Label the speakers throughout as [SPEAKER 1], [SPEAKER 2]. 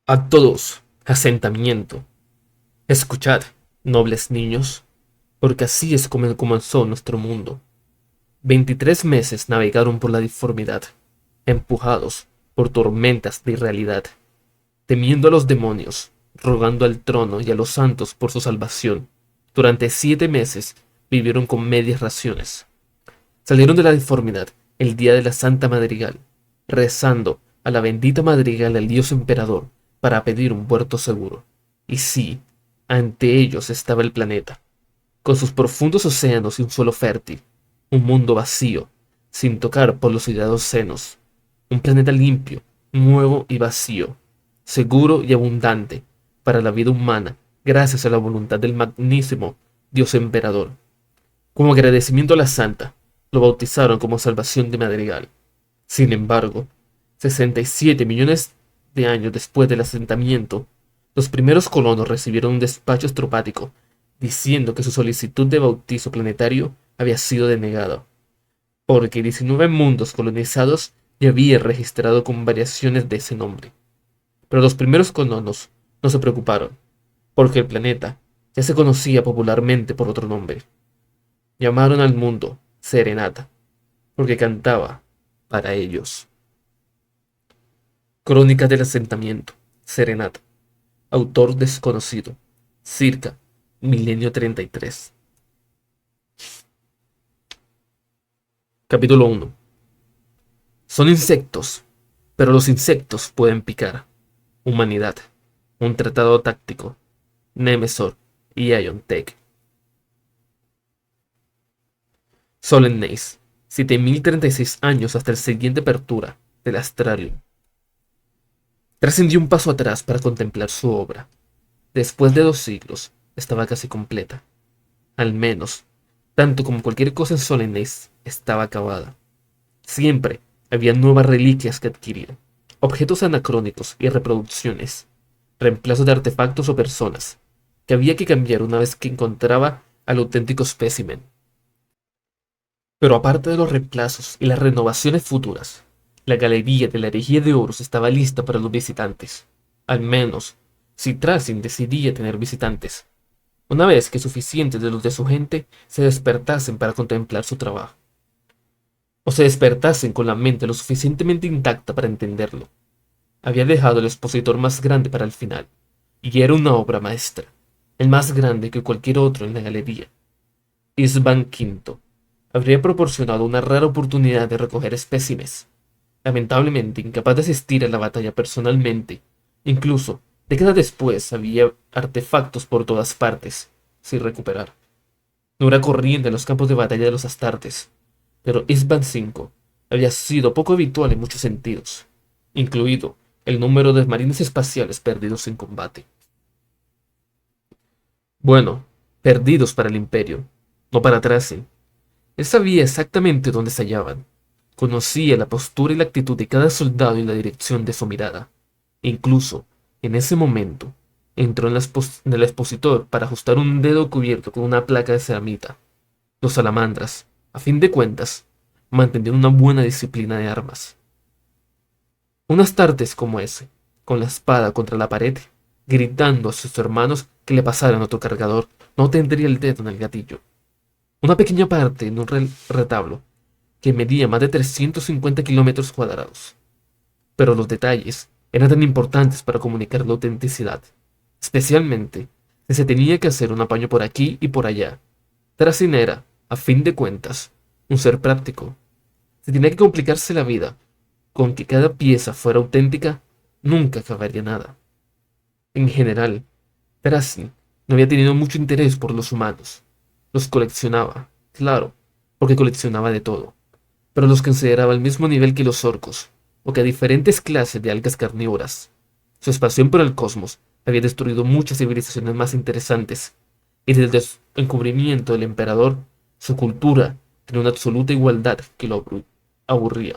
[SPEAKER 1] Acto 2. Asentamiento. Escuchad, nobles niños, porque así es como comenzó nuestro mundo. 23 meses navegaron por la deformidad, empujados por tormentas de irrealidad, temiendo a los demonios, rogando al trono y a los santos por su salvación. Durante 7 meses vivieron con medias raciones. Salieron de la deformidad el día de la Santa Madrigal, rezando a la bendita madrigal del Dios Emperador para pedir un puerto seguro. Y sí, ante ellos estaba el planeta, con sus profundos océanos y un suelo fértil, un mundo vacío, sin tocar por los irados senos, un planeta limpio, nuevo y vacío, seguro y abundante para la vida humana, gracias a la voluntad del magnísimo Dios Emperador. Como agradecimiento a la Santa, lo bautizaron como Salvación de Madrigal. Sin embargo, 67 millones de años después del asentamiento, los primeros colonos recibieron un despacho estropático diciendo que su solicitud de bautizo planetario había sido denegada, porque 19 mundos colonizados ya había registrado con variaciones de ese nombre. Pero los primeros colonos no se preocuparon, porque el planeta ya se conocía popularmente por otro nombre. Llamaron al mundo Serenata, porque cantaba para ellos. Crónica del asentamiento, Serenata. Autor desconocido. Circa milenio 33. Capítulo 1. Son insectos, pero los insectos pueden picar. Humanidad. Un tratado táctico. Nemesor y Iontech. Solemneis. 7036 años hasta el siguiente apertura del Astrarium. Trascendió un paso atrás para contemplar su obra. Después de 2 siglos, estaba casi completa. Al menos, tanto como cualquier cosa en Solemneis, estaba acabada. Siempre había nuevas reliquias que adquirir, objetos anacrónicos y reproducciones, reemplazos de artefactos o personas, que había que cambiar una vez que encontraba al auténtico espécimen. Pero aparte de los reemplazos y las renovaciones futuras, la galería de la herejía de Horus estaba lista para los visitantes. Al menos, si Trasin decidía tener visitantes, una vez que suficientes de los de su gente se despertasen para contemplar su trabajo, o se despertasen con la mente lo suficientemente intacta para entenderlo. Había dejado el expositor más grande para el final, y era una obra maestra, el más grande que cualquier otro en la galería. Isban V habría proporcionado una rara oportunidad de recoger espécimes. Lamentablemente incapaz de asistir a la batalla personalmente, incluso décadas después había artefactos por todas partes, sin recuperar. No era corriente en los campos de batalla de los Astartes, pero Isban V había sido poco habitual en muchos sentidos, incluido el número de marines espaciales perdidos en combate. Bueno, perdidos para el Imperio, no para Tracy. Él sabía exactamente dónde se hallaban. Conocía la postura y la actitud de cada soldado y la dirección de su mirada. Incluso, en ese momento, entró en el expositor para ajustar un dedo cubierto con una placa de ceramita. Los salamandras, a fin de cuentas, mantenían una buena disciplina de armas. Unas tardes como ese, con la espada contra la pared, gritando a sus hermanos que le pasaran otro cargador, no tendría el dedo en el gatillo. Una pequeña parte en un retablo que medía más de 350 kilómetros cuadrados. Pero los detalles eran tan importantes para comunicar la autenticidad, especialmente si se tenía que hacer un apaño por aquí y por allá. Trasin era, a fin de cuentas, un ser práctico. Si tenía que complicarse la vida con que cada pieza fuera auténtica, nunca acabaría nada. En general, Trasin no había tenido mucho interés por los humanos. Los coleccionaba, claro, porque coleccionaba de todo, pero los consideraba al mismo nivel que los orcos, o que a diferentes clases de algas carnívoras. Su expansión por el cosmos había destruido muchas civilizaciones más interesantes, y desde el encubrimiento del emperador, su cultura tenía una absoluta igualdad que lo aburría.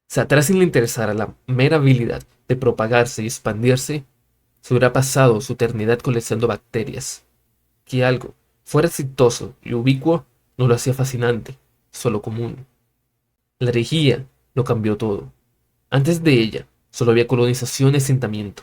[SPEAKER 1] Si a Trasin le interesara la mera habilidad de propagarse y expandirse, se hubiera pasado su eternidad coleccionando bacterias. Que algo fuera exitoso y ubicuo no lo hacía fascinante, solo común. La herejía lo cambió todo. Antes de ella, Solo había colonización y asentamiento.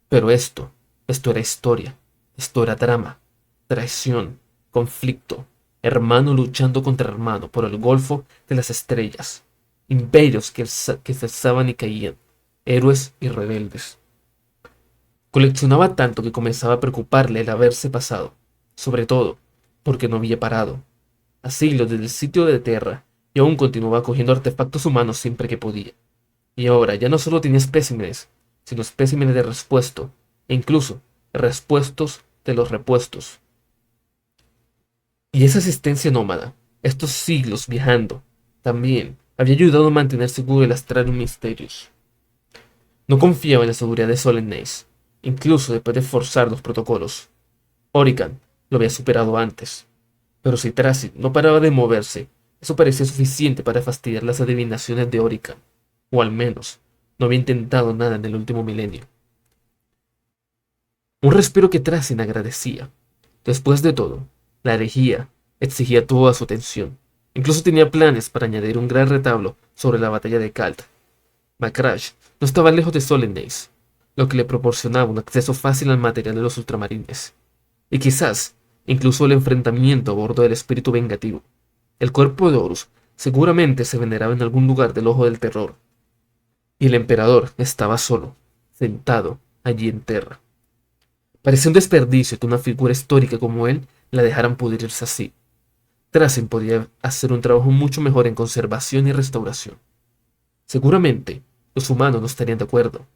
[SPEAKER 1] Pero esto era historia, esto era drama, traición, conflicto, hermano luchando contra hermano por el golfo de las estrellas, imperios que se alzaban y caían, héroes y rebeldes. Coleccionaba tanto que comenzaba a preocuparle el haberse pasado, sobre todo porque no había parado, a siglos desde el sitio de Terra, y aún continuaba cogiendo artefactos humanos siempre que podía. Y ahora ya no solo tenía especímenes, sino especímenes de repuesto, e incluso repuestos de los repuestos. Y esa asistencia nómada, estos siglos viajando, también había ayudado a mantener seguro el Astrarium Mysterious. No confiaba en la seguridad de Solemnes, incluso después de forzar los protocolos. Orican lo había superado antes, pero si Tracy no paraba de moverse, eso parecía suficiente para fastidiar las adivinaciones de Orican, o al menos no había intentado nada en el último milenio. Un respiro que Tracy agradecía. Después de todo, la herejía exigía toda su atención. Incluso tenía planes para añadir un gran retablo sobre la batalla de Kalt. Macrash no estaba lejos de Solemnes, lo que le proporcionaba un acceso fácil al material de los ultramarines. Y quizás, incluso el enfrentamiento a bordo del espíritu vengativo. El cuerpo de Horus seguramente se veneraba en algún lugar del ojo del terror. Y el emperador estaba solo, sentado allí en Terra. Parecía un desperdicio que una figura histórica como él la dejaran pudrirse así. Trazen podía hacer un trabajo mucho mejor en conservación y restauración. Seguramente, los humanos no estarían de acuerdo.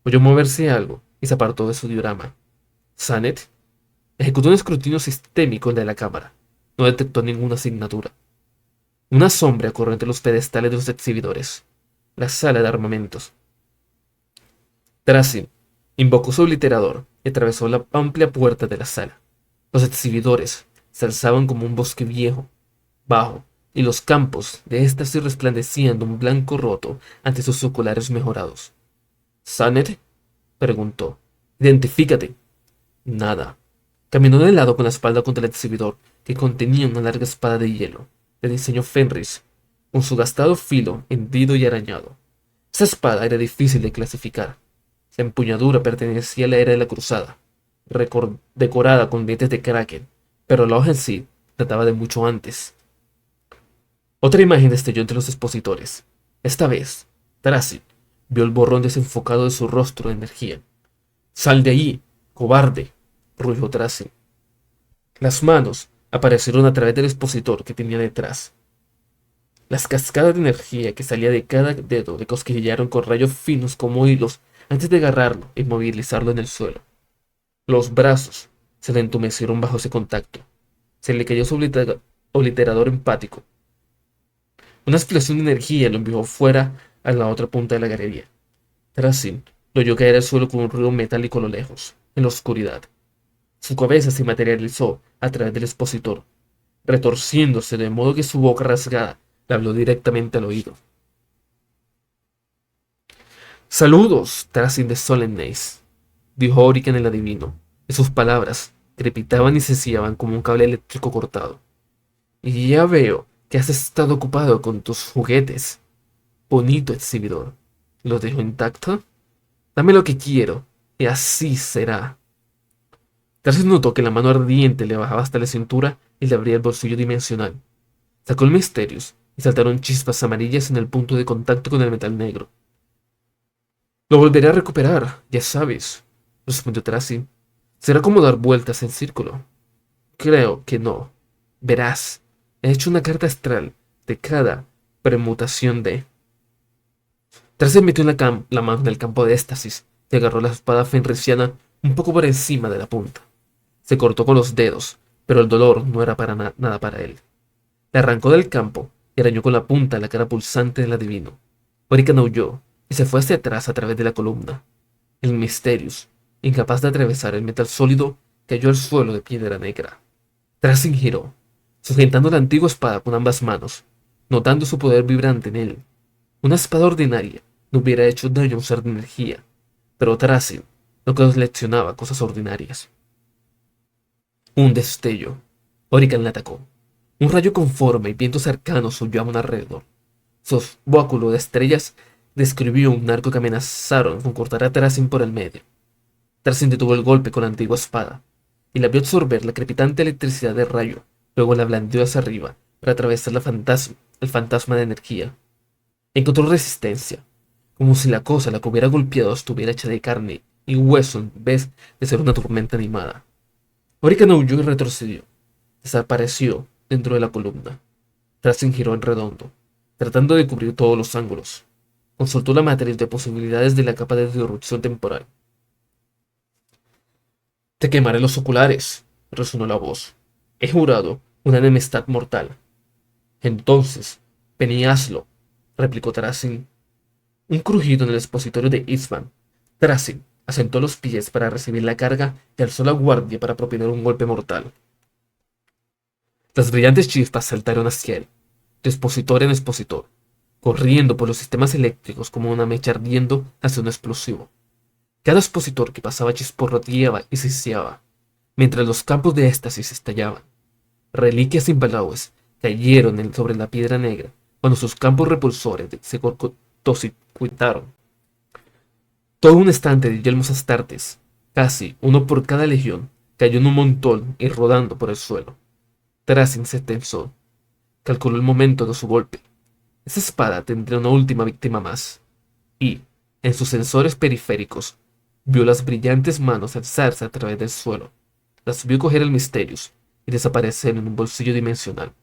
[SPEAKER 1] Oyó moverse algo y se apartó de su diorama. Sanet ejecutó un escrutinio sistémico de la cámara. No detectó ninguna asignatura. Una sombra corrió entre los pedestales de los exhibidores. La sala de armamentos. Tracy invocó su obliterador y atravesó la amplia puerta de la sala. Los exhibidores se alzaban como un bosque viejo, bajo, y los campos de éxtasis resplandecían de un blanco roto ante sus oculares mejorados. ¿Sanet? Preguntó. Identifícate. Nada. Caminó de lado con la espalda contra el exhibidor, que contenía una larga espada de hielo, de diseño Fenris, con su gastado filo hendido y arañado. Esa espada era difícil de clasificar. La empuñadura pertenecía a la era de la cruzada, decorada con dientes de kraken, pero la hoja en sí databa de mucho antes. Otra imagen destelló entre los expositores. Esta vez, Tracy vio el borrón desenfocado de su rostro de energía. «¡Sal de ahí, cobarde!», rugió Tracy. Las manos aparecieron a través del expositor que tenía detrás. Las cascadas de energía que salía de cada dedo le cosquillearon con rayos finos como hilos antes de agarrarlo y movilizarlo en el suelo. Los brazos se le entumecieron bajo ese contacto. Se le cayó su obliterador empático. Una explosión de energía lo envió fuera a la otra punta de la galería. Tracy lo oyó caer al suelo con un ruido metálico a lo lejos, en la oscuridad. Su cabeza se materializó a través del expositor, retorciéndose de modo que su boca rasgada le habló directamente al oído. «Saludos, Tracy de Solemnes», dijo Orican el adivino, y sus palabras crepitaban y ceciaban como un cable eléctrico cortado. «Y ya veo que has estado ocupado con tus juguetes. Bonito exhibidor. ¿Los dejo intacto? Dame lo que quiero, y así será». Tracy notó que la mano ardiente le bajaba hasta la cintura y le abría el bolsillo dimensional. Sacó el Mysterious y saltaron chispas amarillas en el punto de contacto con el metal negro. «Lo volveré a recuperar, ya sabes», respondió Tracy. «Será como dar vueltas en círculo». «Creo que no. Verás, he hecho una carta astral de cada permutación de...». Tracy metió la mano en el campo de éxtasis y agarró la espada fenrisiana un poco por encima de la punta. Se cortó con los dedos, pero el dolor no era para nada para él. Le arrancó del campo y arañó con la punta la cara pulsante del adivino. Orican huyó y se fue hacia atrás a través de la columna. El Mysterious, incapaz de atravesar el metal sólido, cayó al suelo de piedra negra. Tracy giró, sujetando la antigua espada con ambas manos, notando su poder vibrante en él. Una espada ordinaria no hubiera hecho daño a un ser de energía, pero Tracy no coleccionaba cosas ordinarias. Un destello. Orican le atacó. Un rayo conforme y vientos cercanos hollaban alrededor. Su báculo de estrellas describió un arco que amenazaron con cortar a Tracing por el medio. Tracing detuvo el golpe con la antigua espada y la vio absorber la crepitante electricidad del rayo. Luego la blandió hacia arriba para atravesar el fantasma de energía. Encontró resistencia, como si la cosa la que hubiera golpeado estuviera hecha de carne y hueso en vez de ser una tormenta animada. Orican huyó y retrocedió. Desapareció dentro de la columna. Tracing giró en redondo, tratando de cubrir todos los ángulos. Consultó la matriz de posibilidades de la capa de disrupción temporal. Te quemaré los oculares, resonó la voz. He jurado una enemistad mortal. Entonces, ven y hazlo, replicó Tracing. Un crujido en el expositorio de Eastman. Tracing asentó los pies para recibir la carga y alzó la guardia para propinar un golpe mortal. Las brillantes chispas saltaron hacia él, de expositor en expositor, corriendo por los sistemas eléctricos como una mecha ardiendo hacia un explosivo. Cada expositor que pasaba chisporroteaba y siseaba, mientras los campos de éxtasis estallaban. Reliquias imbalagues cayeron sobre la piedra negra cuando sus campos repulsores se cortocircuitaron. Todo un estante de yelmos astartes, casi uno por cada legión, cayó en un montón y rodando por el suelo. Tracing se tensó. Calculó el momento de su golpe. Esa espada tendría una última víctima más. Y, en sus sensores periféricos, vio las brillantes manos alzarse a través del suelo. Las vio coger el Mysterius y desaparecer en un bolsillo dimensional.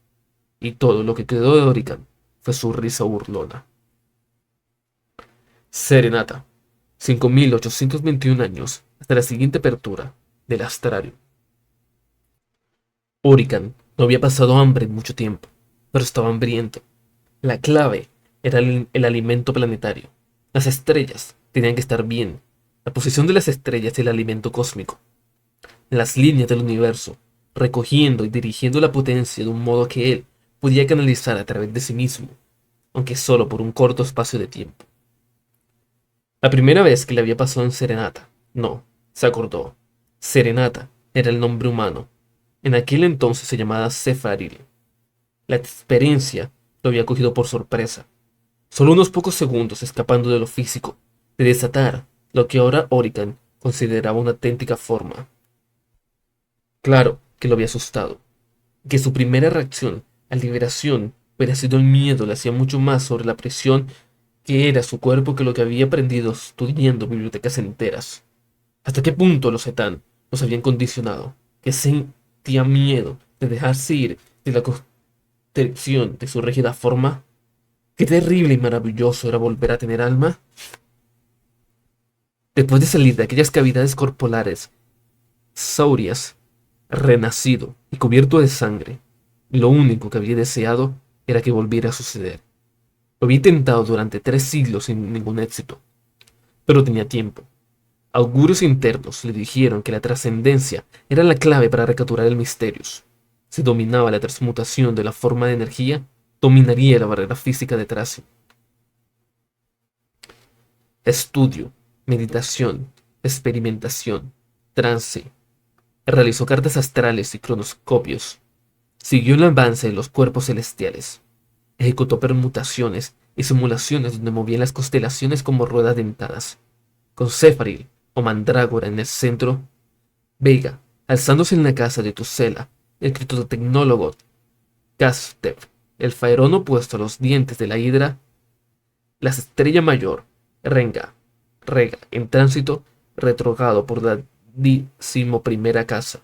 [SPEAKER 1] Y todo lo que quedó de Orican fue su risa burlona. Serenata. 5821 años hasta la siguiente apertura del astrario. Orican no había pasado hambre en mucho tiempo, pero estaba hambriento. La clave era el alimento planetario. Las estrellas tenían que estar bien. La posición de las estrellas y el alimento cósmico. Las líneas del universo, recogiendo y dirigiendo la potencia de un modo que él podía canalizar a través de sí mismo, aunque solo por un corto espacio de tiempo. La primera vez que le había pasado en Serenata, no, se acordó. Serenata era el nombre humano. En aquel entonces se llamaba Sepharil. La experiencia lo había cogido por sorpresa. Solo unos pocos segundos escapando de lo físico, de desatar lo que ahora Orican consideraba una auténtica forma. Claro que lo había asustado, que su primera reacción a liberación hubiera sido el miedo, le hacía mucho más sobre la presión que era su cuerpo que lo que había aprendido estudiando bibliotecas enteras. ¿Hasta qué punto los Etán los habían condicionado? Que sentía miedo de dejarse ir de la constricción de su rígida forma. Qué terrible y maravilloso era volver a tener alma. Después de salir de aquellas cavidades corporales, saurias, renacido y cubierto de sangre, lo único que había deseado era que volviera a suceder. Lo había intentado durante 3 siglos sin ningún éxito, pero tenía tiempo. Augurios internos le dijeron que la trascendencia era la clave para recapturar el Mysterius. Si dominaba la transmutación de la forma de energía, dominaría la barrera física de Tracing. Estudio, meditación, experimentación, trance. Realizó cartas astrales y cronoscopios. Siguió el avance de los cuerpos celestiales. Ejecutó permutaciones y simulaciones donde movían las constelaciones como ruedas dentadas. Con Sepharil o Mandrágora en el centro, Vega, alzándose en la casa de Tusela, el criptotecnólogo Castev, el faerón opuesto a los dientes de la hidra, la estrella mayor, Rega, en tránsito retrogrado por la 11ª casa.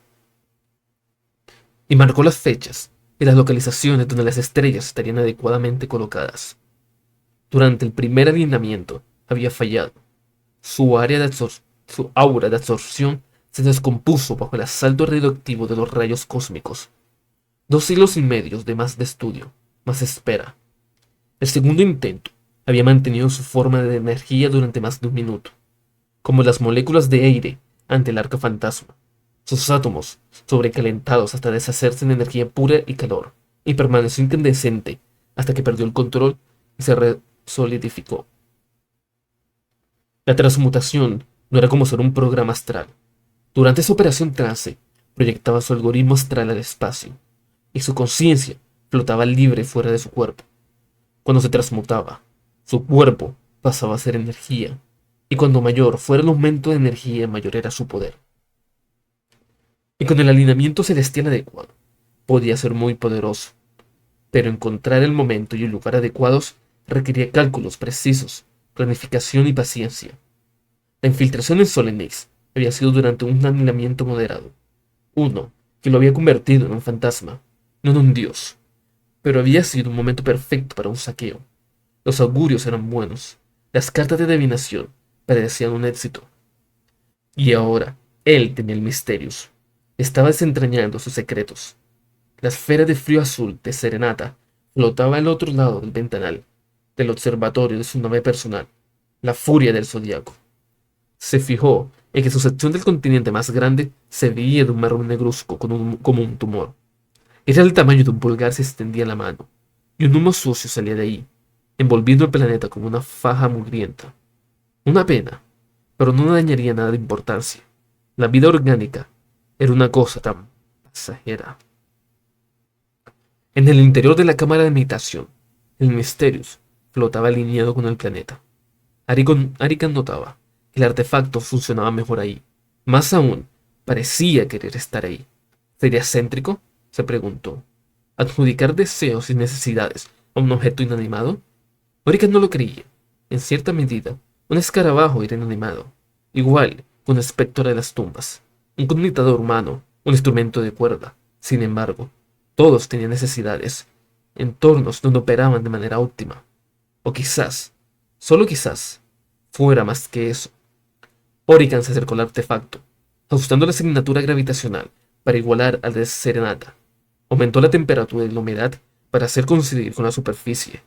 [SPEAKER 1] Y marcó las fechas y las localizaciones donde las estrellas estarían adecuadamente colocadas. Durante el primer alineamiento había fallado. Su aura de absorción se descompuso bajo el asalto radioactivo de los rayos cósmicos. 2 siglos y medio de estudio, más espera. El segundo intento había mantenido su forma de energía durante más de 1 minuto, como las moléculas de aire ante el arco fantasma. Sus átomos sobrecalentados hasta deshacerse en energía pura y calor, y permaneció incandescente hasta que perdió el control y se resolidificó. La transmutación no era como ser un programa astral. Durante esa operación trance, proyectaba su algoritmo astral al espacio, y su conciencia flotaba libre fuera de su cuerpo. Cuando se transmutaba, su cuerpo pasaba a ser energía, y cuando mayor fuera el aumento de energía, mayor era su poder. Y con el alineamiento celestial adecuado, podía ser muy poderoso, pero encontrar el momento y el lugar adecuados requería cálculos precisos, planificación y paciencia. La infiltración en Solenix había sido durante un alineamiento moderado, uno que lo había convertido en un fantasma, no en un dios, pero había sido un momento perfecto para un saqueo. Los augurios eran buenos, las cartas de adivinación predecían un éxito. Y ahora, él tenía el Mysterius. Estaba desentrañando sus secretos. La esfera de frío azul de Serenata flotaba al otro lado del ventanal, del observatorio de su nave personal, la furia del zodiaco. Se fijó en que su sección del continente más grande se veía de un marrón negruzco como un tumor. Era el tamaño de un pulgar si extendía la mano, y un humo sucio salía de ahí, envolviendo el planeta como una faja mugrienta. Una pena, pero no dañaría nada de importancia. La vida orgánica era una cosa tan pasajera. En el interior de la cámara de meditación, el Mysterius flotaba alineado con el planeta. Arikan notaba que el artefacto funcionaba mejor ahí. Más aún, parecía querer estar ahí. ¿Sería céntrico? Se preguntó. ¿Adjudicar deseos y necesidades a un objeto inanimado? Orican no lo creía. En cierta medida, un escarabajo era inanimado, igual que un espectro de las tumbas, un conmutador humano, un instrumento de cuerda. Sin embargo, todos tenían necesidades, entornos donde operaban de manera óptima. O quizás, solo quizás, fuera más que eso. Orican se acercó al artefacto, ajustando la asignatura gravitacional para igualar al de Serenata. Aumentó la temperatura y la humedad para hacer coincidir con la superficie,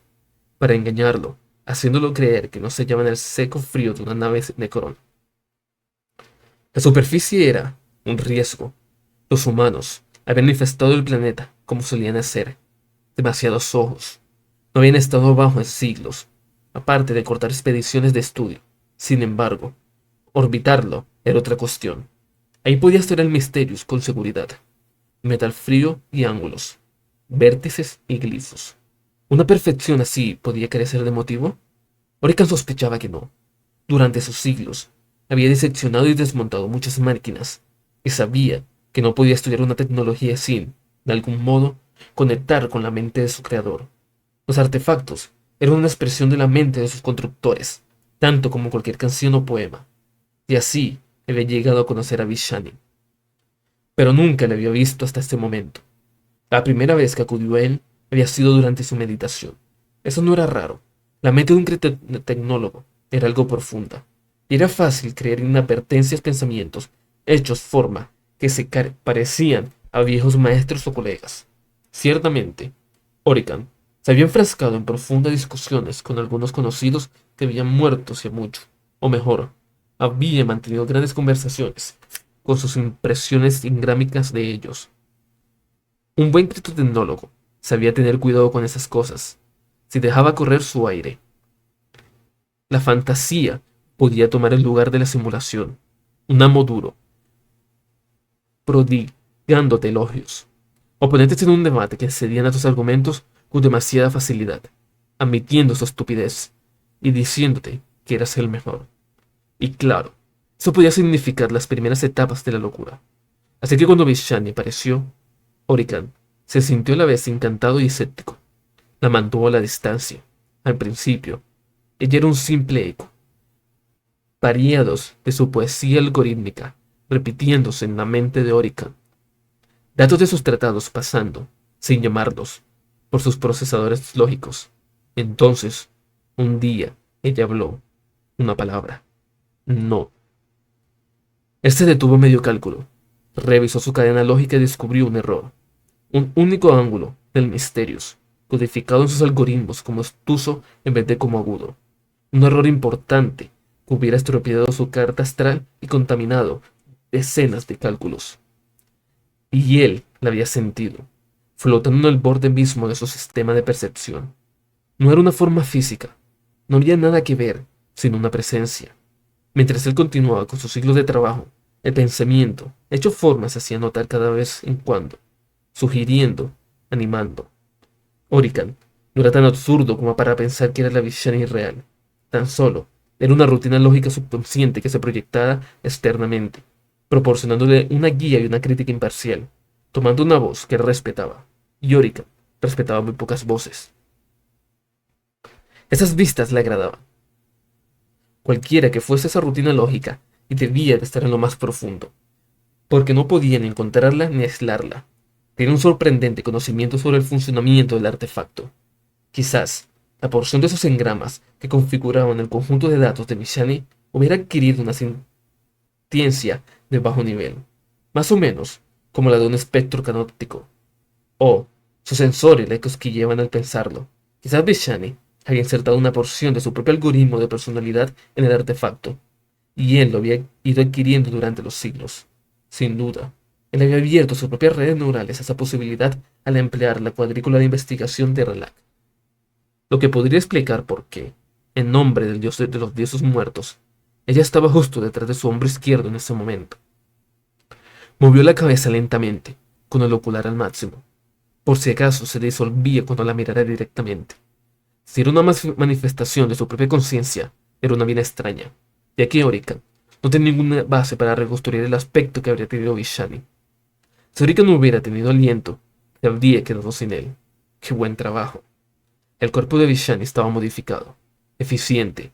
[SPEAKER 1] para engañarlo, haciéndolo creer que no se hallaba en el seco frío de una nave Necron. La superficie era un riesgo. Los humanos habían infestado el planeta como solían hacer. Demasiados ojos. No habían estado abajo en siglos, aparte de cortar expediciones de estudio. Sin embargo, orbitarlo era otra cuestión. Ahí podía estar el Mysterius con seguridad. Metal frío y ángulos, vértices y glifos. ¿Una perfección así podía carecer de motivo? Orican sospechaba que no. Durante sus siglos, había diseccionado y desmontado muchas máquinas, y sabía que no podía estudiar una tecnología sin, de algún modo, conectar con la mente de su creador. Los artefactos eran una expresión de la mente de sus constructores, tanto como cualquier canción o poema, y así había llegado a conocer a Vishani. Pero nunca le había visto hasta este momento. La primera vez que acudió a él había sido durante su meditación. Eso no era raro. La mente de un tecnólogo era algo profunda, y era fácil creer en advertencias, pensamientos, hechos, forma, que se parecían a viejos maestros o colegas. Ciertamente, Orican se había enfrascado en profundas discusiones con algunos conocidos que habían muerto hace mucho, o mejor, había mantenido grandes conversaciones con sus impresiones ingrámicas de ellos. Un buen criptotecnólogo sabía tener cuidado con esas cosas. Si dejaba correr su aire, la fantasía podía tomar el lugar de la simulación. Un amo duro, prodigándote elogios. Oponentes en un debate que cedían a tus argumentos con demasiada facilidad, admitiendo su estupidez y diciéndote que eras el mejor. Y claro, eso podía significar las primeras etapas de la locura. Así que cuando Vishani apareció, Orican se sintió a la vez encantado y escéptico. La mantuvo a la distancia. Al principio, ella era un simple eco, variados de su poesía algorítmica, repitiéndose en la mente de Orican, datos de sus tratados pasando, sin llamarlos, por sus procesadores lógicos. Entonces, un día, ella habló una palabra: no. Él se detuvo a medio cálculo, revisó su cadena lógica y descubrió un error. Un único ángulo del Mysterius, codificado en sus algoritmos como obtuso en vez de como agudo. Un error importante que hubiera estropeado su carta astral y contaminado decenas de cálculos. Y él la había sentido, flotando en el borde mismo de su sistema de percepción. No era una forma física, no había nada que ver, sino una presencia. Mientras él continuaba con sus ciclos de trabajo, el pensamiento, hecho forma, se hacía notar cada vez en cuando, sugiriendo, animando. Orican no era tan absurdo como para pensar que era la visión irreal. Tan solo era una rutina lógica subconsciente que se proyectaba externamente, proporcionándole una guía y una crítica imparcial, tomando una voz que respetaba. Y Orica respetaba muy pocas voces. Esas vistas le agradaban. Cualquiera que fuese esa rutina lógica, y debía de estar en lo más profundo, porque no podían encontrarla ni aislarla. Tenía un sorprendente conocimiento sobre el funcionamiento del artefacto. Quizás la porción de esos engramas que configuraban el conjunto de datos de Mishani hubiera adquirido una sintiencia de bajo nivel, más o menos como la de un espectro canóptico, o sus sensores le cosquilleaban al pensarlo. Quizás Mishani había insertado una porción de su propio algoritmo de personalidad en el artefacto, y él lo había ido adquiriendo durante los siglos. Sin duda, él había abierto sus propias redes neurales a esa posibilidad al emplear la cuadrícula de investigación de Relac, lo que podría explicar por qué, en nombre del dios de los dioses muertos, ella estaba justo detrás de su hombro izquierdo en ese momento. Movió la cabeza lentamente, con el ocular al máximo, por si acaso se disolvía cuando la mirara directamente. Si era una manifestación de su propia conciencia, era una vida extraña, ya que Orica no tenía ninguna base para reconstruir el aspecto que habría tenido Vishani. Si Orica no hubiera tenido aliento, se habría quedado sin él. ¡Qué buen trabajo! El cuerpo de Vishani estaba modificado, eficiente,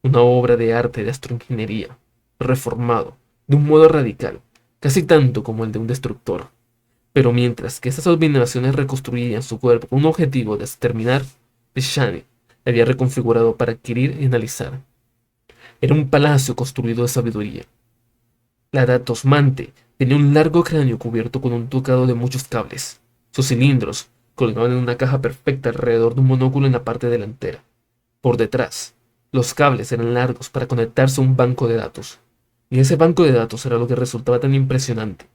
[SPEAKER 1] una obra de arte de astroingeniería, reformado, de un modo radical, casi tanto como el de un destructor. Pero mientras que esas abominaciones reconstruían su cuerpo con un objetivo de exterminar, Vishani le había reconfigurado para adquirir y analizar. Era un palacio construido de sabiduría. La Datosmante tenía un largo cráneo cubierto con un tocado de muchos cables. Sus cilindros colgaban en una caja perfecta alrededor de un monóculo en la parte delantera. Por detrás, los cables eran largos para conectarse a un banco de datos. Y ese banco de datos era lo que resultaba tan impresionante.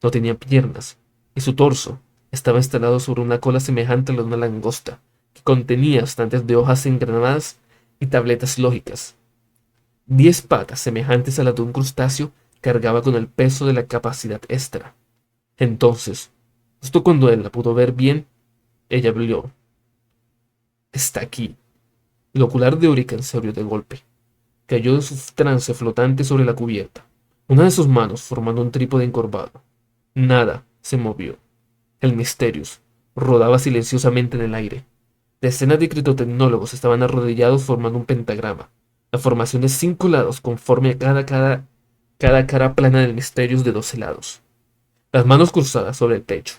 [SPEAKER 1] No tenía piernas, y su torso estaba instalado sobre una cola semejante a la de una langosta, que contenía estantes de hojas engranadas y tabletas lógicas. 10 patas semejantes a las de un crustáceo cargaba con el peso de la capacidad extra. Entonces, justo cuando él la pudo ver bien, ella habló. Está aquí. El ocular de Hurricane se abrió de golpe. Cayó de su trance flotante sobre la cubierta, una de sus manos formando un trípode encorvado. Nada se movió. El Mysterius rodaba silenciosamente en el aire. Decenas de criptotecnólogos estaban arrodillados formando un pentagrama, la formación de 5 lados conforme a cada cara plana del Mysterius de 12 lados. Las manos cruzadas sobre el pecho,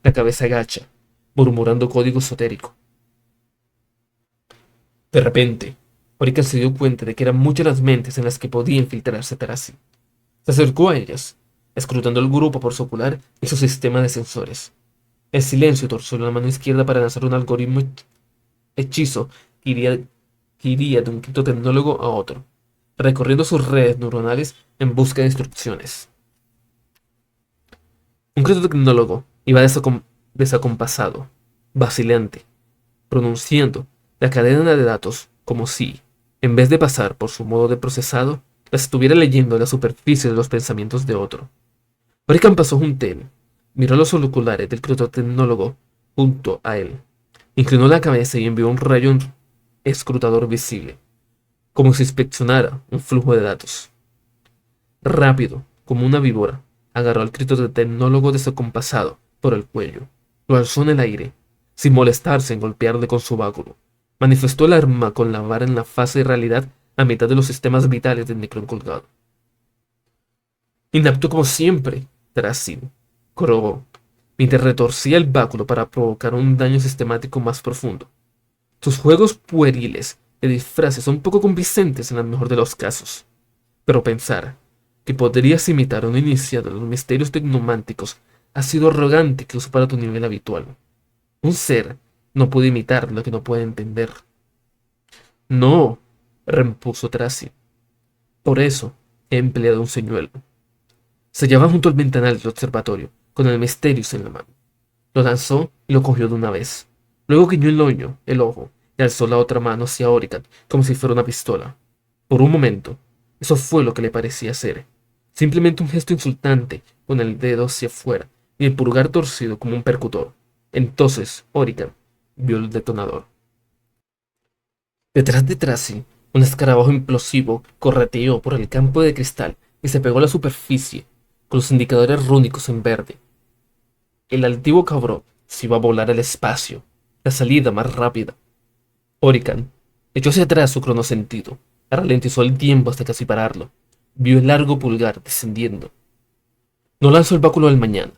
[SPEAKER 1] la cabeza agacha, murmurando código esotérico. De repente, Orica se dio cuenta de que eran muchas las mentes en las que podía infiltrarse Tarasi. Se acercó a ellas, escrutando el grupo por su ocular y su sistema de sensores. El silencio torció la mano izquierda para lanzar un algoritmo hechizo que iría de un criptotecnólogo a otro, recorriendo sus redes neuronales en busca de instrucciones. Un criptotecnólogo iba desacompasado, vacilante, pronunciando la cadena de datos como si, en vez de pasar por su modo de procesado, la estuviera leyendo en la superficie de los pensamientos de otro. Orican pasó junto a él, miró los oculares del criptotecnólogo junto a él, inclinó la cabeza y envió un rayo escrutador visible, como si inspeccionara un flujo de datos. Rápido, como una víbora, agarró al criptotecnólogo desacompasado por el cuello, lo alzó en el aire, sin molestarse en golpearle con su báculo. Manifestó el arma con la vara en la fase de realidad a mitad de los sistemas vitales del Necrón colgado. Inapto como siempre, Trasil, corrobó, mientras retorcía el báculo para provocar un daño sistemático más profundo. Tus juegos pueriles de disfraces son poco convincentes en el mejor de los casos, pero pensar que podrías imitar a un iniciado de los misterios tecnománticos ha sido arrogante incluso para tu nivel habitual. Un ser no puede imitar lo que no puede entender. No, repuso Tracy. Por eso he empleado un señuelo. Se hallaba junto al ventanal del observatorio, con el Mysterius en la mano. Lo lanzó y lo cogió de una vez. Luego guiñó el ojo, y alzó la otra mano hacia Orican, como si fuera una pistola. Por un momento, eso fue lo que le parecía ser. Simplemente un gesto insultante, con el dedo hacia afuera, y el pulgar torcido como un percutor. Entonces, Orican vio el detonador. Detrás de Tracy, Un escarabajo implosivo correteó por el campo de cristal y se pegó a la superficie, con los indicadores rúnicos en verde. El altivo cabrón se iba a volar al espacio, la salida más rápida. Orican echó hacia atrás su cronosentido, ralentizó el tiempo hasta casi pararlo. Vio el largo pulgar descendiendo. No lanzó el báculo del mañana.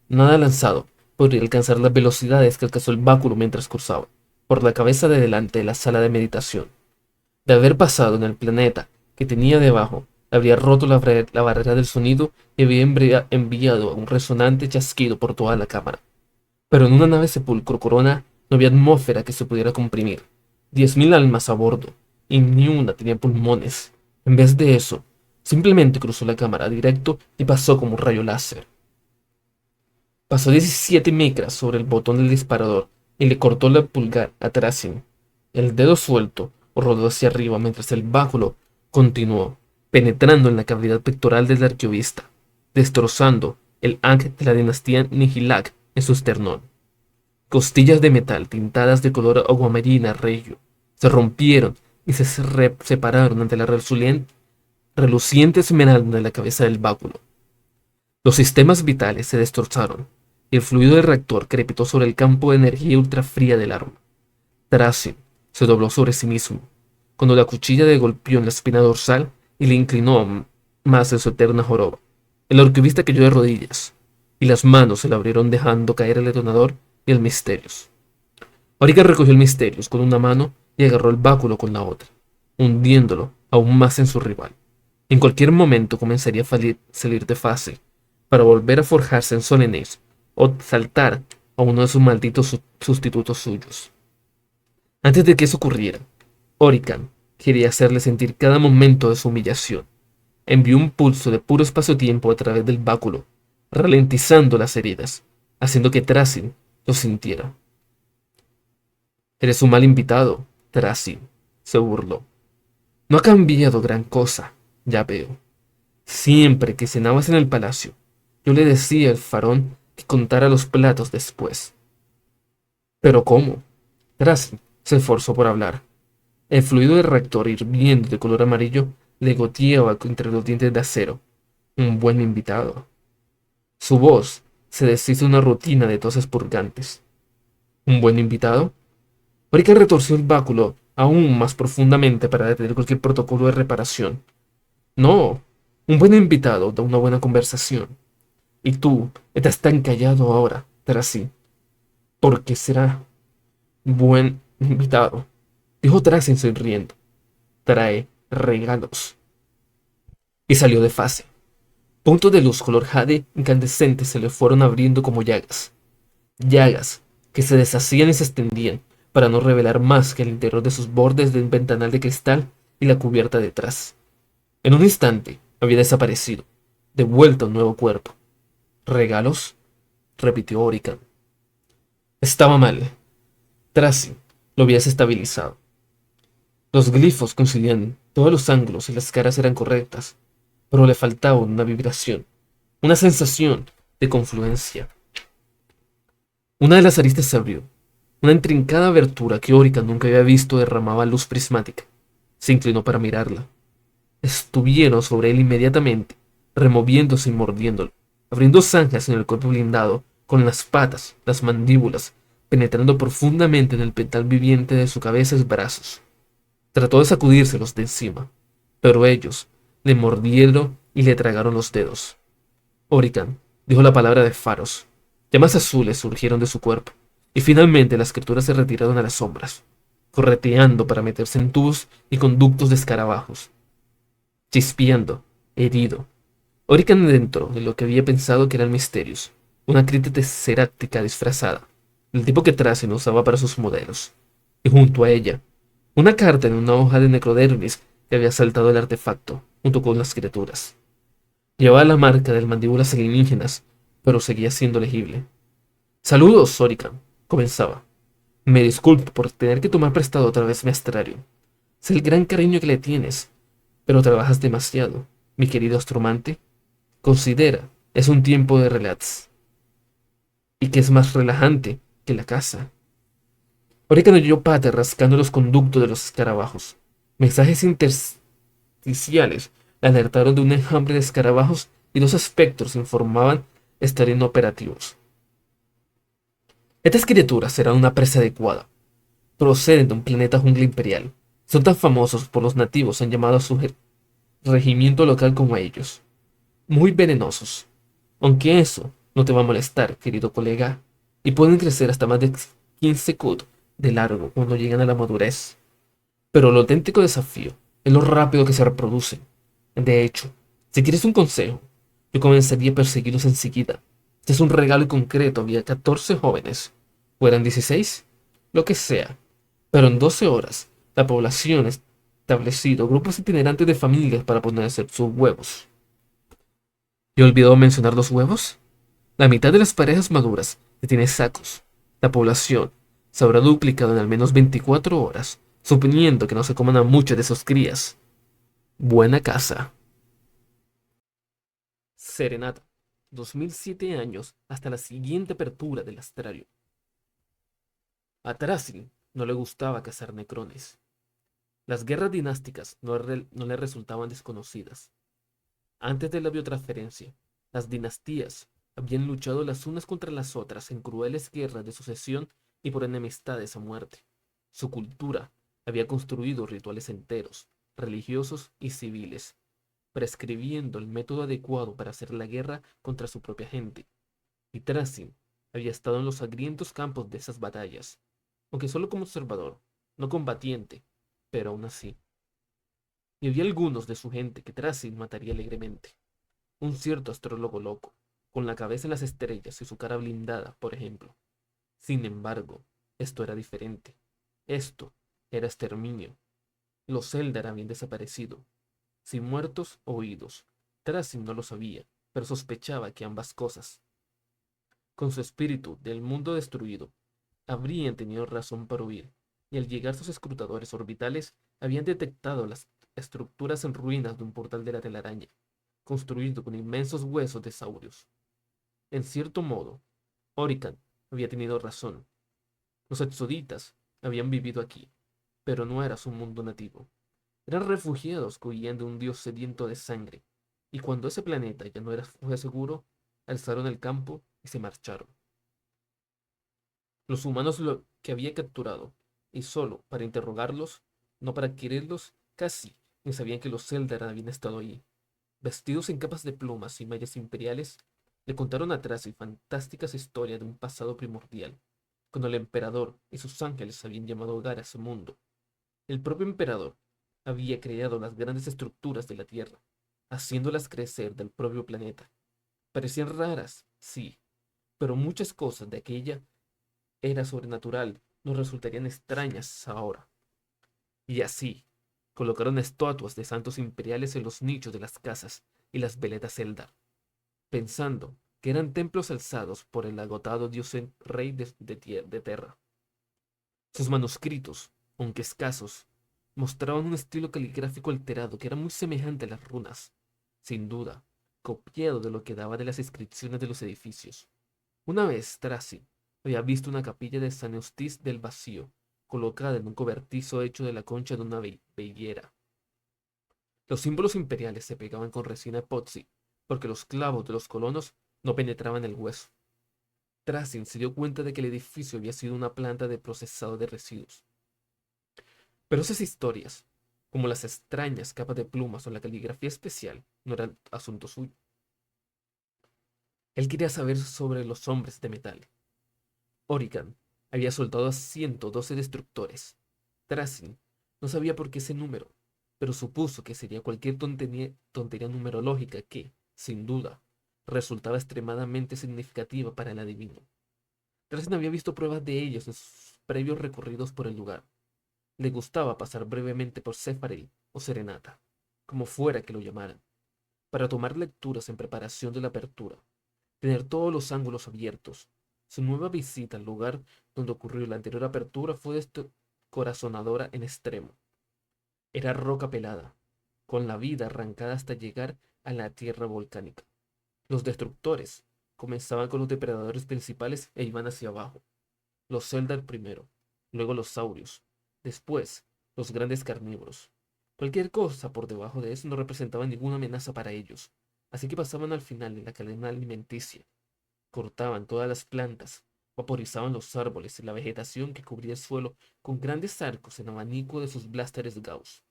[SPEAKER 1] Nada lanzado podría alcanzar las velocidades que alcanzó el báculo mientras cruzaba por la cabeza de delante de la sala de meditación. De haber pasado en el planeta que tenía debajo, habría roto la barrera del sonido y había enviado un resonante chasquido por toda la cámara. Pero en una nave sepulcro corona no había atmósfera que se pudiera comprimir. 10.000 almas a bordo, y ni una tenía pulmones. En vez de eso, simplemente cruzó la cámara directo y pasó como un rayo láser. Pasó 17 micras sobre el botón del disparador y le cortó el pulgar a Trasin. El dedo suelto rodó hacia arriba mientras el báculo continuó, penetrando en la cavidad pectoral del arqueovista, destrozando el Ankh de la dinastía Nihilak en su esternón. Costillas de metal tintadas de color aguamarina rello se rompieron y se separaron ante la reluciente esmeralda de la cabeza del báculo. Los sistemas vitales se destrozaron y el fluido del reactor crepitó sobre el campo de energía ultrafría del arma. Trasin se dobló sobre sí mismo, cuando la cuchilla le golpeó en la espina dorsal y le inclinó más en su eterna joroba. El arquivista cayó de rodillas, y las manos se le abrieron dejando caer el detonador y el Misterios. Orica recogió el Misterios con una mano y agarró el báculo con la otra, hundiéndolo aún más en su rival. En cualquier momento comenzaría a salir de fase, para volver a forjarse en Solenes o saltar a uno de sus malditos sustitutos suyos. Antes de que eso ocurriera, Orican quería hacerle sentir cada momento de su humillación. Envió un pulso de puro espacio-tiempo a través del báculo, ralentizando las heridas, haciendo que Trasin lo sintiera. Eres un mal invitado, Trasin, se burló. No ha cambiado gran cosa, ya veo. Siempre que cenabas en el palacio, yo le decía al farón que contara los platos después. ¿Pero cómo? Trasin se esforzó por hablar. El fluido del reactor hirviendo de color amarillo le goteaba entre los dientes de acero. Un buen invitado. Su voz se deshizo en una rutina de toses purgantes. ¿Un buen invitado? Orica retorció el báculo aún más profundamente para detener cualquier protocolo de reparación. No, un buen invitado da una buena conversación. Y tú estás tan callado ahora, Trasin. ¿Por qué será buen invitado? Dijo Trasin sonriendo. Trae regalos. Y salió de fase. Puntos de luz color jade incandescente se le fueron abriendo como llagas. Llagas que se deshacían y se extendían para no revelar más que el interior de sus bordes de un ventanal de cristal y la cubierta detrás. En un instante había desaparecido, devuelto a un nuevo cuerpo. ¿Regalos? Repitió Orican. Estaba mal. Tracy lo había desestabilizado. Los glifos coincidían, todos los ángulos y las caras eran correctas, pero le faltaba una vibración, una sensación de confluencia. Una de las aristas se abrió. Una intrincada abertura que Orican nunca había visto derramaba luz prismática. Se inclinó para mirarla. Estuvieron sobre él inmediatamente, removiéndose y mordiéndolo, abriendo zanjas en el cuerpo blindado, con las patas, las mandíbulas, penetrando profundamente en el petal viviente de su cabeza y brazos. Trató de sacudírselos de encima, pero ellos le mordieron y le tragaron los dedos. Orican dijo la palabra de faros. Llamas azules surgieron de su cuerpo, y finalmente las criaturas se retiraron a las sombras, correteando para meterse en tubos y conductos de escarabajos. Chispeando, herido, Orican dentro de lo que había pensado que eran misterios, una crítica seráctica disfrazada, el tipo que Tracy no usaba para sus modelos, y junto a ella, una carta en una hoja de necrodermis que había saltado el artefacto, junto con las criaturas. Llevaba la marca de mandíbulas alienígenas, pero seguía siendo legible. Saludos, Orican, comenzaba. Me disculpo por tener que tomar prestado otra vez mi astrario. Sé el gran cariño que le tienes, pero trabajas demasiado, mi querido astromante. Considera, es un tiempo de relax. Y que es más relajante que la caza. Orican oyó Pater rascando los conductos de los escarabajos. Mensajes intersticiales le alertaron de un enjambre de escarabajos y los espectros informaban estar inoperativos. Estas criaturas serán una presa adecuada. Proceden de un planeta jungla imperial. Son tan famosos por los nativos han llamado a su regimiento local como a ellos. Muy venenosos. Aunque eso no te va a molestar, querido colega, y pueden crecer hasta más de 15 kud de largo cuando llegan a la madurez. Pero lo auténtico desafío es lo rápido que se reproducen. De hecho, si quieres un consejo, yo comenzaría a perseguirlos enseguida. Este es un regalo y concreto. Había 14 jóvenes. ¿Fueran 16? Lo que sea. Pero en 12 horas, la población ha establecido grupos itinerantes de familias para poner a hacer sus huevos. ¿Y he olvidado mencionar los huevos? La mitad de las parejas maduras que tiene sacos. La población se habrá duplicado en al menos 24 horas, suponiendo que no se coman a muchas de sus crías. Buena casa. Serenata. 2007 años hasta la siguiente apertura del astrario. A Trasil no le gustaba cazar necrones. Las guerras dinásticas no le resultaban desconocidas. Antes de la biotransferencia, las dinastías habían luchado las unas contra las otras en crueles guerras de sucesión y por enemistades a muerte. Su cultura había construido rituales enteros, religiosos y civiles, prescribiendo el método adecuado para hacer la guerra contra su propia gente. Y Trasin había estado en los sangrientos campos de esas batallas, aunque solo como observador, no combatiente, pero aún así. Y había algunos de su gente que Trasin mataría alegremente. Un cierto astrólogo loco, con la cabeza en las estrellas y su cara blindada, por ejemplo. Sin embargo, esto era diferente. Esto era exterminio. Los Eldar habían desaparecido, si muertos o huidos. Trasim no lo sabía, pero sospechaba que ambas cosas. Con su espíritu del mundo destruido, habrían tenido razón para huir, y al llegar sus escrutadores orbitales, habían detectado las estructuras en ruinas de un portal de la telaraña, construido con inmensos huesos de saurios. En cierto modo, Orican había tenido razón. Los exoditas habían vivido aquí, pero no era su mundo nativo. Eran refugiados que huían de un dios sediento de sangre, y cuando ese planeta ya no era fue seguro, alzaron el campo y se marcharon. Los humanos que había capturado, y solo para interrogarlos, no para adquirirlos, casi ni sabían que los Eldar habían estado allí. Vestidos en capas de plumas y mallas imperiales, le contaron atrás y fantásticas historias de un pasado primordial, cuando el emperador y sus ángeles habían llamado hogar a ese mundo. El propio emperador había creado las grandes estructuras de la Tierra, haciéndolas crecer del propio planeta. Parecían raras, sí, pero muchas cosas de aquella era sobrenatural nos resultarían extrañas ahora. Y así, colocaron estatuas de santos imperiales en los nichos de las casas y las veletas Eldar, pensando que eran templos alzados por el agotado dios rey de Terra. Sus manuscritos, aunque escasos, mostraban un estilo caligráfico alterado que era muy semejante a las runas, sin duda, copiado de lo que daba de las inscripciones de los edificios. Una vez Tracy había visto una capilla de San Eustace del Vacío, colocada en un cobertizo hecho de la concha de una bellera. Los símbolos imperiales se pegaban con resina epoxi, porque los clavos de los colonos no penetraban el hueso. Tracy se dio cuenta de que el edificio había sido una planta de procesado de residuos. Pero esas historias, como las extrañas capas de plumas o la caligrafía especial, no eran asunto suyo. Él quería saber sobre los hombres de metal. Origan había soltado a 112 destructores. Tracy no sabía por qué ese número, pero supuso que sería cualquier tontería numerológica que, sin duda, resultaba extremadamente significativa para el adivino. Tracy no había visto pruebas de ellos en sus previos recorridos por el lugar. Le gustaba pasar brevemente por Sepharel o Serenata, como fuera que lo llamaran, para tomar lecturas en preparación de la apertura, tener todos los ángulos abiertos. Su nueva visita al lugar donde ocurrió la anterior apertura fue descorazonadora en extremo. Era roca pelada, con la vida arrancada hasta llegar a la tierra volcánica. Los destructores comenzaban con los depredadores principales e iban hacia abajo. Los Eldar primero, luego los saurios, después los grandes carnívoros. Cualquier cosa por debajo de eso no representaba ninguna amenaza para ellos, así que pasaban al final de la cadena alimenticia. Cortaban todas las plantas, vaporizaban los árboles y la vegetación que cubría el suelo con grandes arcos en abanico de sus blásteres Gauss.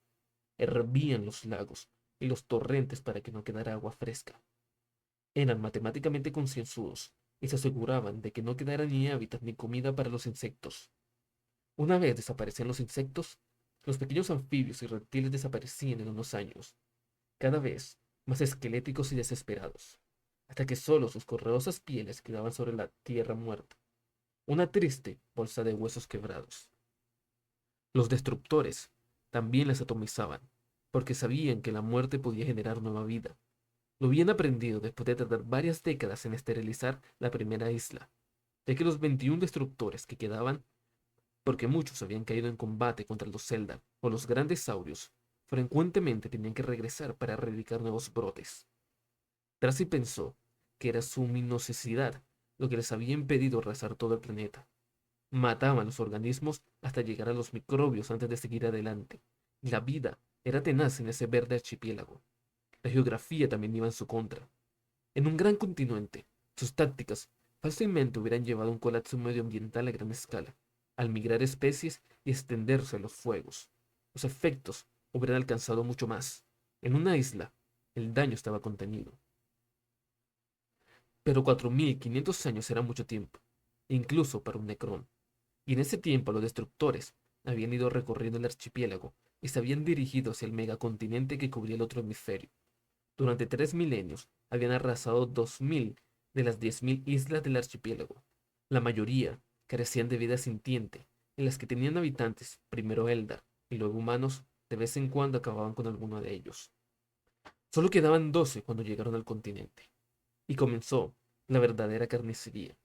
[SPEAKER 1] Hervían los lagos y los torrentes para que no quedara agua fresca. Eran matemáticamente concienzudos y se aseguraban de que no quedara ni hábitat ni comida para los insectos. Una vez desaparecían los insectos, los pequeños anfibios y reptiles desaparecían en unos años, cada vez más esqueléticos y desesperados, hasta que solo sus corredosas pieles quedaban sobre la tierra muerta, una triste bolsa de huesos quebrados. Los destructores también las atomizaban, porque sabían que la muerte podía generar nueva vida. Lo habían aprendido después de tardar varias décadas en esterilizar la primera isla, ya que los 21 destructores que quedaban, porque muchos habían caído en combate contra los Eldar o los grandes saurios, frecuentemente tenían que regresar para erradicar nuevos brotes. Tracy pensó que era su minuciosidad lo que les había impedido arrasar todo el planeta. Mataban los organismos hasta llegar a los microbios antes de seguir adelante. La vida era tenaz en ese verde archipiélago. La geografía también iba en su contra. En un gran continente, sus tácticas fácilmente hubieran llevado a un colapso medioambiental a gran escala, al migrar especies y extenderse los fuegos. Los efectos hubieran alcanzado mucho más. En una isla, el daño estaba contenido. Pero 4500 años era mucho tiempo, incluso para un Necrón. Y en ese tiempo los destructores habían ido recorriendo el archipiélago y se habían dirigido hacia el megacontinente que cubría el otro hemisferio. Durante 3 milenios habían arrasado 2000 de las 10.000 islas del archipiélago. La mayoría carecían de vida sintiente, en las que tenían habitantes, primero Eldar y luego humanos, de vez en cuando acababan con alguno de ellos. Solo quedaban 12 cuando llegaron al continente, y comenzó la verdadera carnicería.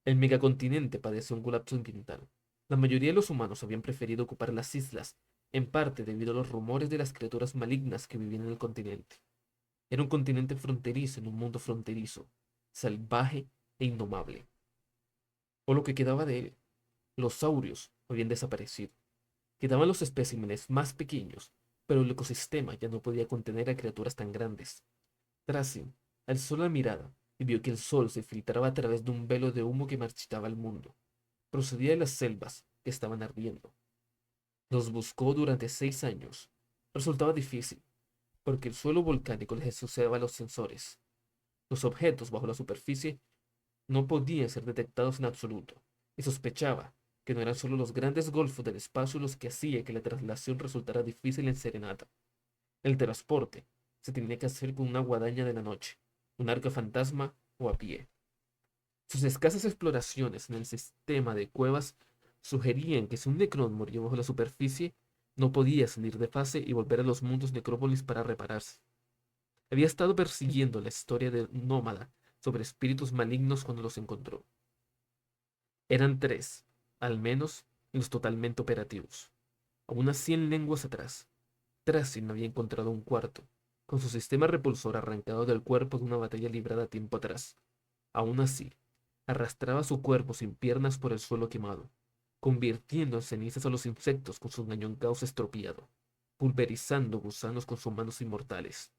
[SPEAKER 1] El megacontinente padeció un colapso ambiental. La mayoría de los humanos habían preferido ocupar las islas, en parte debido a los rumores de las criaturas malignas que vivían en el continente. Era un continente fronterizo en un mundo fronterizo, salvaje e indomable. O lo que quedaba de él. Los saurios habían desaparecido. Quedaban los especímenes más pequeños, pero el ecosistema ya no podía contener a criaturas tan grandes. Tracy alzó la mirada y vio que el sol se filtraba a través de un velo de humo que marchitaba el mundo. Procedía de las selvas que estaban ardiendo. Los buscó durante 6 años. Resultaba difícil, porque el suelo volcánico les asociaba a los sensores. Los objetos bajo la superficie no podían ser detectados en absoluto, y sospechaba que no eran solo los grandes golfos del espacio los que hacía que la traslación resultara difícil en serenata. El transporte se tenía que hacer con una guadaña de la noche, un arca fantasma o a pie. Sus escasas exploraciones en el sistema de cuevas sugerían que si un Necrón moría bajo la superficie, no podía salir de fase y volver a los mundos necrópolis para repararse. Había estado persiguiendo la historia de un nómada sobre espíritus malignos cuando los encontró. Eran tres, al menos, los totalmente operativos. A unas 100 lenguas atrás, Tracy no había encontrado un cuarto, con su sistema repulsor arrancado del cuerpo de una batalla librada tiempo atrás. Aún así, arrastraba su cuerpo sin piernas por el suelo quemado, convirtiendo en cenizas a los insectos con su cañón Gauss estropeado, pulverizando gusanos con sus manos inmortales.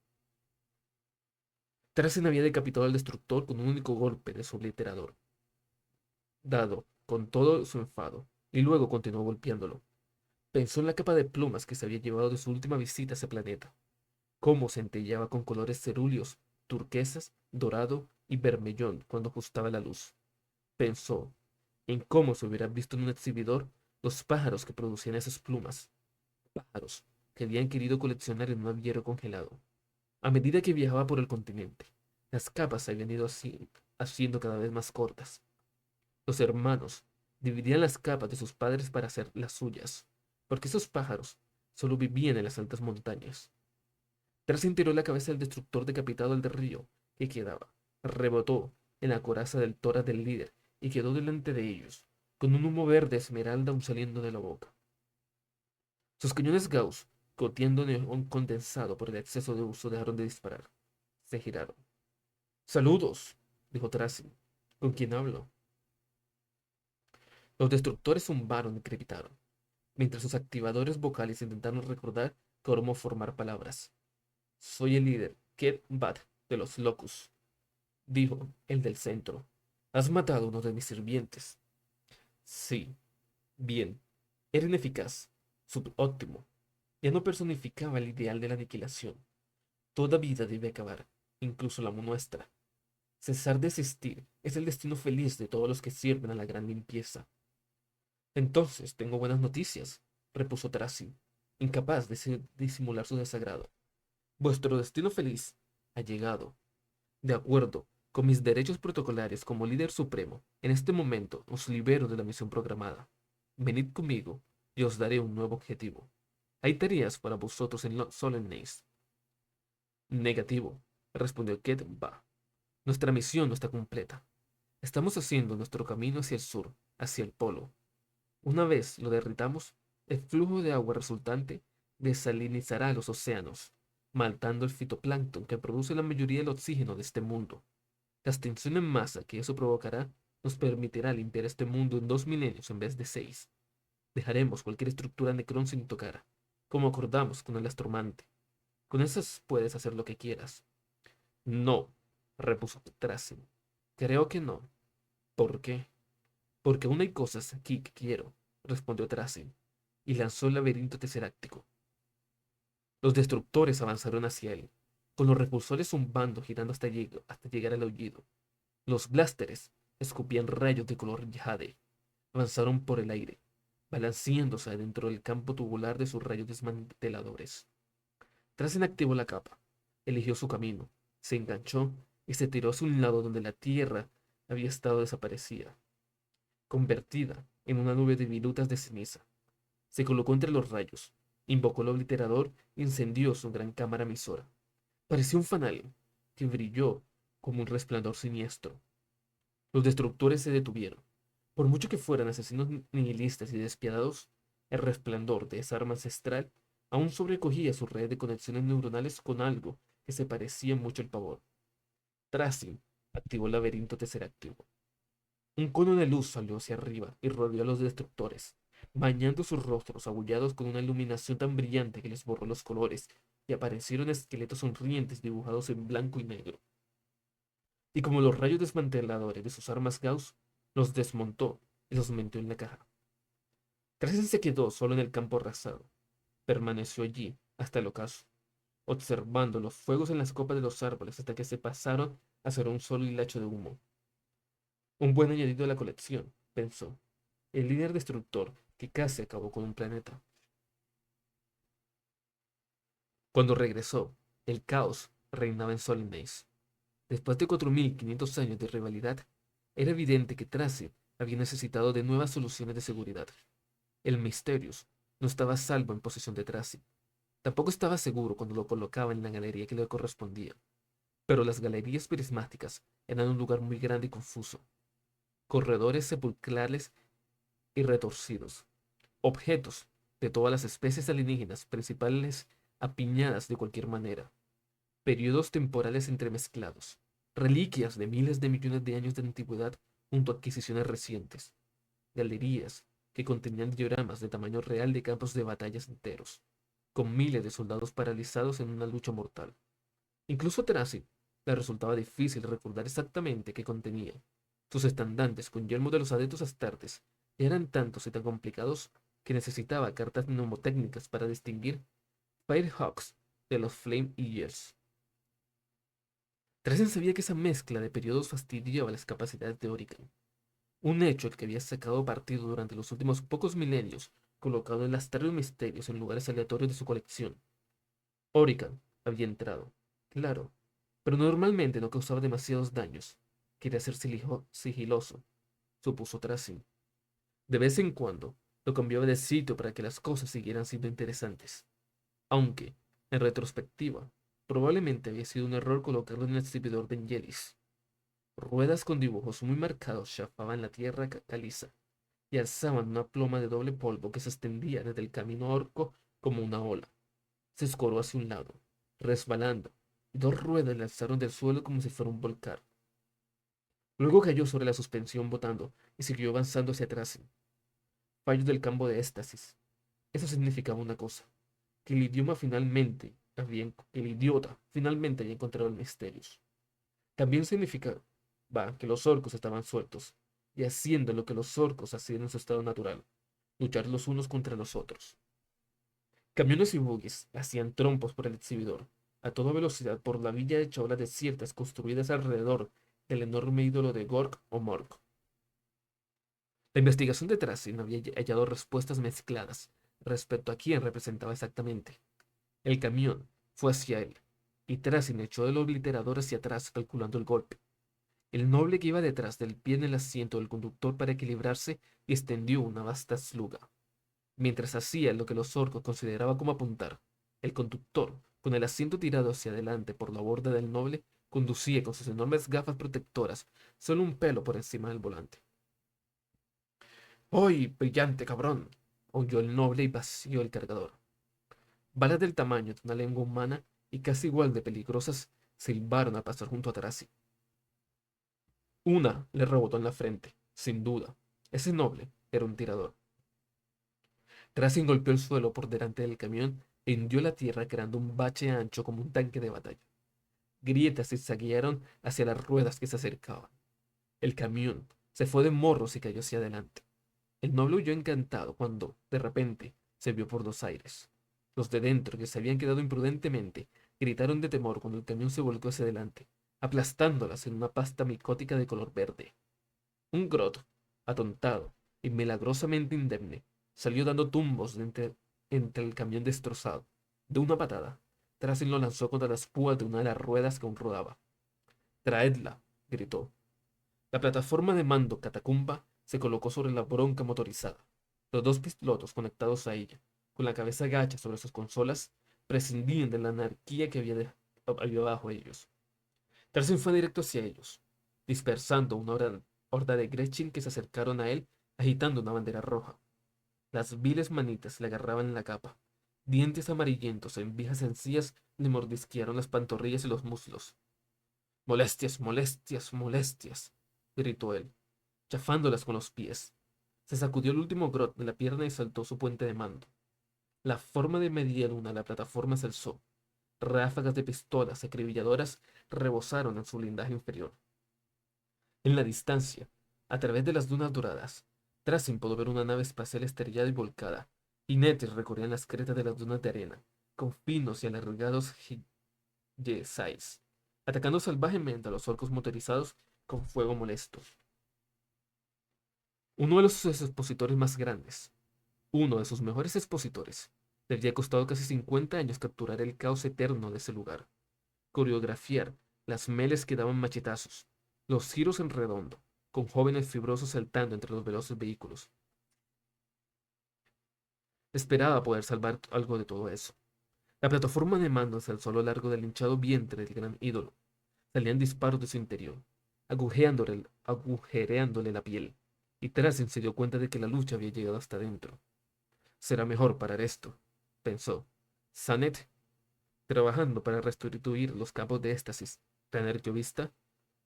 [SPEAKER 1] Tracy había decapitado al destructor con un único golpe de su obliterador, dado con todo su enfado, y luego continuó golpeándolo. Pensó en la capa de plumas que se había llevado de su última visita a ese planeta, cómo centellaba con colores cerúleos, turquesas, dorado y vermellón cuando ajustaba la luz. Pensó en cómo se hubiera visto en un exhibidor los pájaros que producían esas plumas, pájaros que habían querido coleccionar en un aviero congelado. A medida que viajaba por el continente, las capas se habían ido haciendo cada vez más cortas. Los hermanos dividían las capas de sus padres para hacer las suyas, porque esos pájaros solo vivían en las altas montañas. Tras enteró la cabeza del destructor decapitado del río que quedaba, rebotó en la coraza del tórax del líder y quedó delante de ellos, con un humo verde esmeralda aún saliendo de la boca. Sus cañones Gauss, goteando neón condensado por el exceso de uso, dejaron de disparar. Se giraron. Saludos, dijo Tracy. ¿Con quién hablo? Los destructores zumbaron y crepitaron, mientras sus activadores vocales intentaron recordar cómo formar palabras. Soy el líder, Ked Bat, de los Locus, dijo el del centro. Has matado a uno de mis sirvientes. Sí, bien. Era ineficaz, subóptimo. Ya no personificaba el ideal de la aniquilación. Toda vida debe acabar, incluso la nuestra. Cesar de existir es el destino feliz de todos los que sirven a la gran limpieza. Entonces tengo buenas noticias, repuso Tracy, incapaz de disimular su desagrado. Vuestro destino feliz ha llegado. De acuerdo con mis derechos protocolares como líder supremo, en este momento os libero de la misión programada. Venid conmigo y os daré un nuevo objetivo. Hay tareas para vosotros en Solemnace. Negativo, respondió Ketba. Nuestra misión no está completa. Estamos haciendo nuestro camino hacia el sur, hacia el polo. Una vez lo derritamos, el flujo de agua resultante desalinizará los océanos, maltando el fitoplancton que produce la mayoría del oxígeno de este mundo. La extinción en masa que eso provocará nos permitirá limpiar este mundo en 2 milenios en vez de 6. Dejaremos cualquier estructura Necron sin tocar, como acordamos con el astromante. Con esas puedes hacer lo que quieras. No, repuso Tracy. Creo que no. ¿Por qué? Porque aún hay cosas aquí que quiero, respondió Tracy, y lanzó el laberinto teseráctico. Los destructores avanzaron hacia él, con los repulsores zumbando girando hasta llegar al aullido. Los blásteres escupían rayos de color jade. Avanzaron por el aire, balanceándose dentro del campo tubular de sus rayos desmanteladores. Tracy activó la capa, eligió su camino, se enganchó y se tiró hacia un lado donde la tierra había estado desaparecida, convertida en una nube de virutas de ceniza. Se colocó entre los rayos, invocó el obliterador y encendió su gran cámara emisora. Parecía un fanal que brilló como un resplandor siniestro. Los destructores se detuvieron. Por mucho que fueran asesinos nihilistas y despiadados, el resplandor de esa arma ancestral aún sobrecogía su red de conexiones neuronales con algo que se parecía mucho al pavor. Tracy activó el laberinto tesseractivo. Un cono de luz salió hacia arriba y rodeó a los destructores, bañando sus rostros abullados con una iluminación tan brillante que les borró los colores, y aparecieron esqueletos sonrientes dibujados en blanco y negro. Y como los rayos desmanteladores de sus armas Gauss, los desmontó y los metió en la caja. Tracy se quedó solo en el campo arrasado. Permaneció allí hasta el ocaso, observando los fuegos en las copas de los árboles hasta que se pasaron a ser un solo hilacho de humo. Un buen añadido a la colección, pensó. El líder destructor que casi acabó con un planeta. Cuando regresó, el caos reinaba en Solemnace. Después de 4500 años de rivalidad, era evidente que Tracy había necesitado de nuevas soluciones de seguridad. El Mysterious no estaba a salvo en posesión de Tracy. Tampoco estaba seguro cuando lo colocaba en la galería que le correspondía. Pero las galerías prismáticas eran un lugar muy grande y confuso. Corredores sepulcrales y retorcidos. Objetos de todas las especies alienígenas principales apiñadas de cualquier manera. Periodos temporales entremezclados. Reliquias de miles de millones de años de antigüedad junto a adquisiciones recientes. Galerías que contenían dioramas de tamaño real de campos de batallas enteros, con miles de soldados paralizados en una lucha mortal. Incluso a Tracy le resultaba difícil recordar exactamente qué contenía. Sus estandartes con yelmo de los adeptos astartes eran tantos y tan complicados que necesitaba cartas mnemotécnicas para distinguir Firehawks de los Flame Eaters. Tracy sabía que esa mezcla de periodos fastidiaba las capacidades de Orican, un hecho del que había sacado partido durante los últimos pocos milenios, colocando el astral misterios en lugares aleatorios de su colección. Orican había entrado, claro, pero normalmente no causaba demasiados daños. Quería ser sigiloso, supuso Tracy. De vez en cuando lo cambiaba de sitio para que las cosas siguieran siendo interesantes. Aunque, en retrospectiva, probablemente había sido un error colocarlo en el exhibidor de Angelis. Ruedas con dibujos muy marcados chafaban la tierra caliza y alzaban una ploma de doble polvo que se extendía desde el camino orco como una ola. Se escoró hacia un lado, resbalando, y dos ruedas le alzaron del suelo como si fuera un volcán. Luego cayó sobre la suspensión botando y siguió avanzando hacia atrás. Fallo del campo de éxtasis. Eso significaba una cosa. que el idiota finalmente había encontrado el misterio. También significaba que los orcos estaban sueltos y haciendo lo que los orcos hacían en su estado natural, luchar los unos contra los otros. Camiones y buggies hacían trompos por el exhibidor, a toda velocidad por la villa de chaulas desiertas construidas alrededor del enorme ídolo de Gork o Mork. La investigación de Tracy había hallado respuestas mezcladas respecto a quién representaba exactamente. El camión fue hacia él, y Tracy echó el obliterador hacia atrás calculando el golpe. El noble que iba detrás del pie en el asiento del conductor para equilibrarse extendió una vasta sluga. Mientras hacía lo que los orcos consideraban como apuntar, el conductor, con el asiento tirado hacia adelante por la borda del noble, conducía con sus enormes gafas protectoras solo un pelo por encima del volante. ¡Hoy, brillante cabrón! Oyó el noble y vació el cargador. Balas del tamaño de una lengua humana y casi igual de peligrosas silbaron al pasar junto a Tracy. Una le rebotó en la frente, sin duda. Ese noble era un tirador. Tracy golpeó el suelo por delante del camión e hundió la tierra creando un bache ancho como un tanque de batalla. Grietas zigzaguearon hacia las ruedas que se acercaban. El camión se fue de morros y cayó hacia adelante. El noble huyó encantado cuando, de repente, se vio por los aires. Los de dentro, que se habían quedado imprudentemente, gritaron de temor cuando el camión se volcó hacia adelante, aplastándolas en una pasta micótica de color verde. Un grot, atontado y milagrosamente indemne, salió dando tumbos entre el camión destrozado. De una patada, Tracy lo lanzó contra las púas de una de las ruedas que aún rodaba. «Traedla», gritó. La plataforma de mando catacumba se colocó sobre la bronca motorizada. Los dos pilotos conectados a ella, con la cabeza gacha sobre sus consolas, prescindían de la anarquía que había bajo ellos. Tarzan fue directo hacia ellos, dispersando una horda de Gretchen que se acercaron a él agitando una bandera roja. Las viles manitas le agarraban en la capa. Dientes amarillentos en viejas encías le mordisquearon las pantorrillas y los muslos. «Molestias, molestias, molestias», gritó él, chafándolas con los pies. Se sacudió el último grot de la pierna y saltó su puente de mando. La forma de media luna de la plataforma se alzó. Ráfagas de pistolas acribilladoras rebosaron en su blindaje inferior. En la distancia, a través de las dunas doradas, Tracy pudo ver una nave espacial estrellada y volcada. Jinetes recorrían las cretas de las dunas de arena, con finos y alargados Yesais, atacando salvajemente a los orcos motorizados con fuego molesto. Uno de los expositores más grandes, uno de sus mejores expositores, le había costado casi 50 años capturar el caos eterno de ese lugar, coreografiar las meles que daban machetazos, los giros en redondo, con jóvenes fibrosos saltando entre los veloces vehículos. Esperaba poder salvar algo de todo eso. La plataforma de mando se alzó a lo largo del hinchado vientre del gran ídolo. Salían disparos de su interior, agujereándole la piel, y Tracy se dio cuenta de que la lucha había llegado hasta dentro. Será mejor parar esto, pensó. Sanet, trabajando para restituir los campos de éxtasis, ¿tener vista?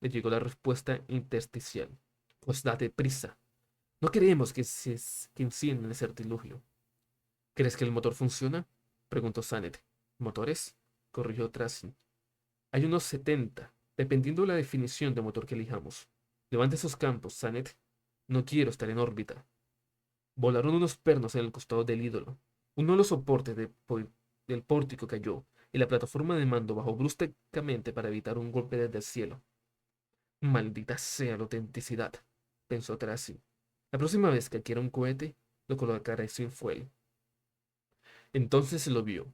[SPEAKER 1] Le llegó la respuesta intersticial. Pues date prisa. No queremos que enciendan ese artilugio. ¿Crees que el motor funciona? Preguntó Sanet. ¿Motores? Corrigió Tracy. Hay unos 70, dependiendo de la definición de motor que elijamos. Levanta esos campos, Sanet. No quiero estar en órbita. Volaron unos pernos en el costado del ídolo. Uno de los soportes del pórtico cayó, y la plataforma de mando bajó bruscamente para evitar un golpe desde el cielo. Maldita sea la autenticidad, pensó Tracy. La próxima vez que quiera un cohete, lo colocaré sin fuel. Entonces se lo vio,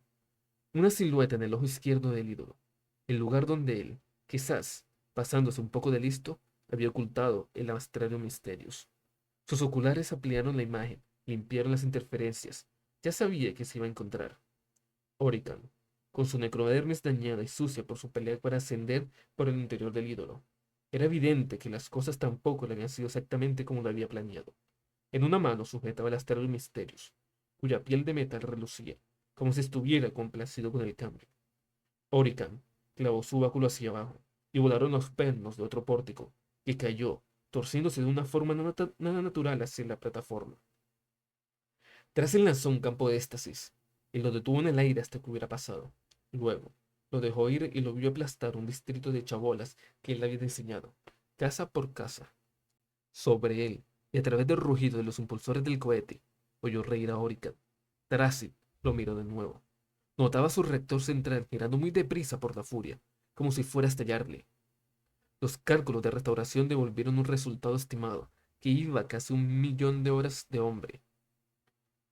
[SPEAKER 1] una silueta en el ojo izquierdo del ídolo, el lugar donde él, quizás, pasándose un poco de listo, había ocultado el Astrario Mysterious. Sus oculares ampliaron la imagen, limpiaron las interferencias. Ya sabía que se iba a encontrar. Orican, con su necrodermis dañada y sucia por su pelea para ascender por el interior del ídolo. Era evidente que las cosas tampoco le habían sido exactamente como lo había planeado. En una mano sujetaba el Astrario Mysterious, cuya piel de metal relucía, como si estuviera complacido con el cambio. Orican clavó su báculo hacia abajo, y volaron los pernos de otro pórtico, que cayó, torciéndose de una forma nada natural hacia la plataforma. Tras él lanzó un campo de éxtasis. y lo detuvo en el aire hasta que hubiera pasado. Luego, lo dejó ir y lo vio aplastar un distrito de chabolas que él había diseñado, casa por casa. Sobre él, y a través del rugido de los impulsores del cohete, oyó reír a Orican. Tracid lo miró de nuevo. Notaba su reactor central girando muy deprisa por la furia, como si fuera a estallarle. Los cálculos de restauración devolvieron un resultado estimado, que iba a casi 1 millón de horas de hombre.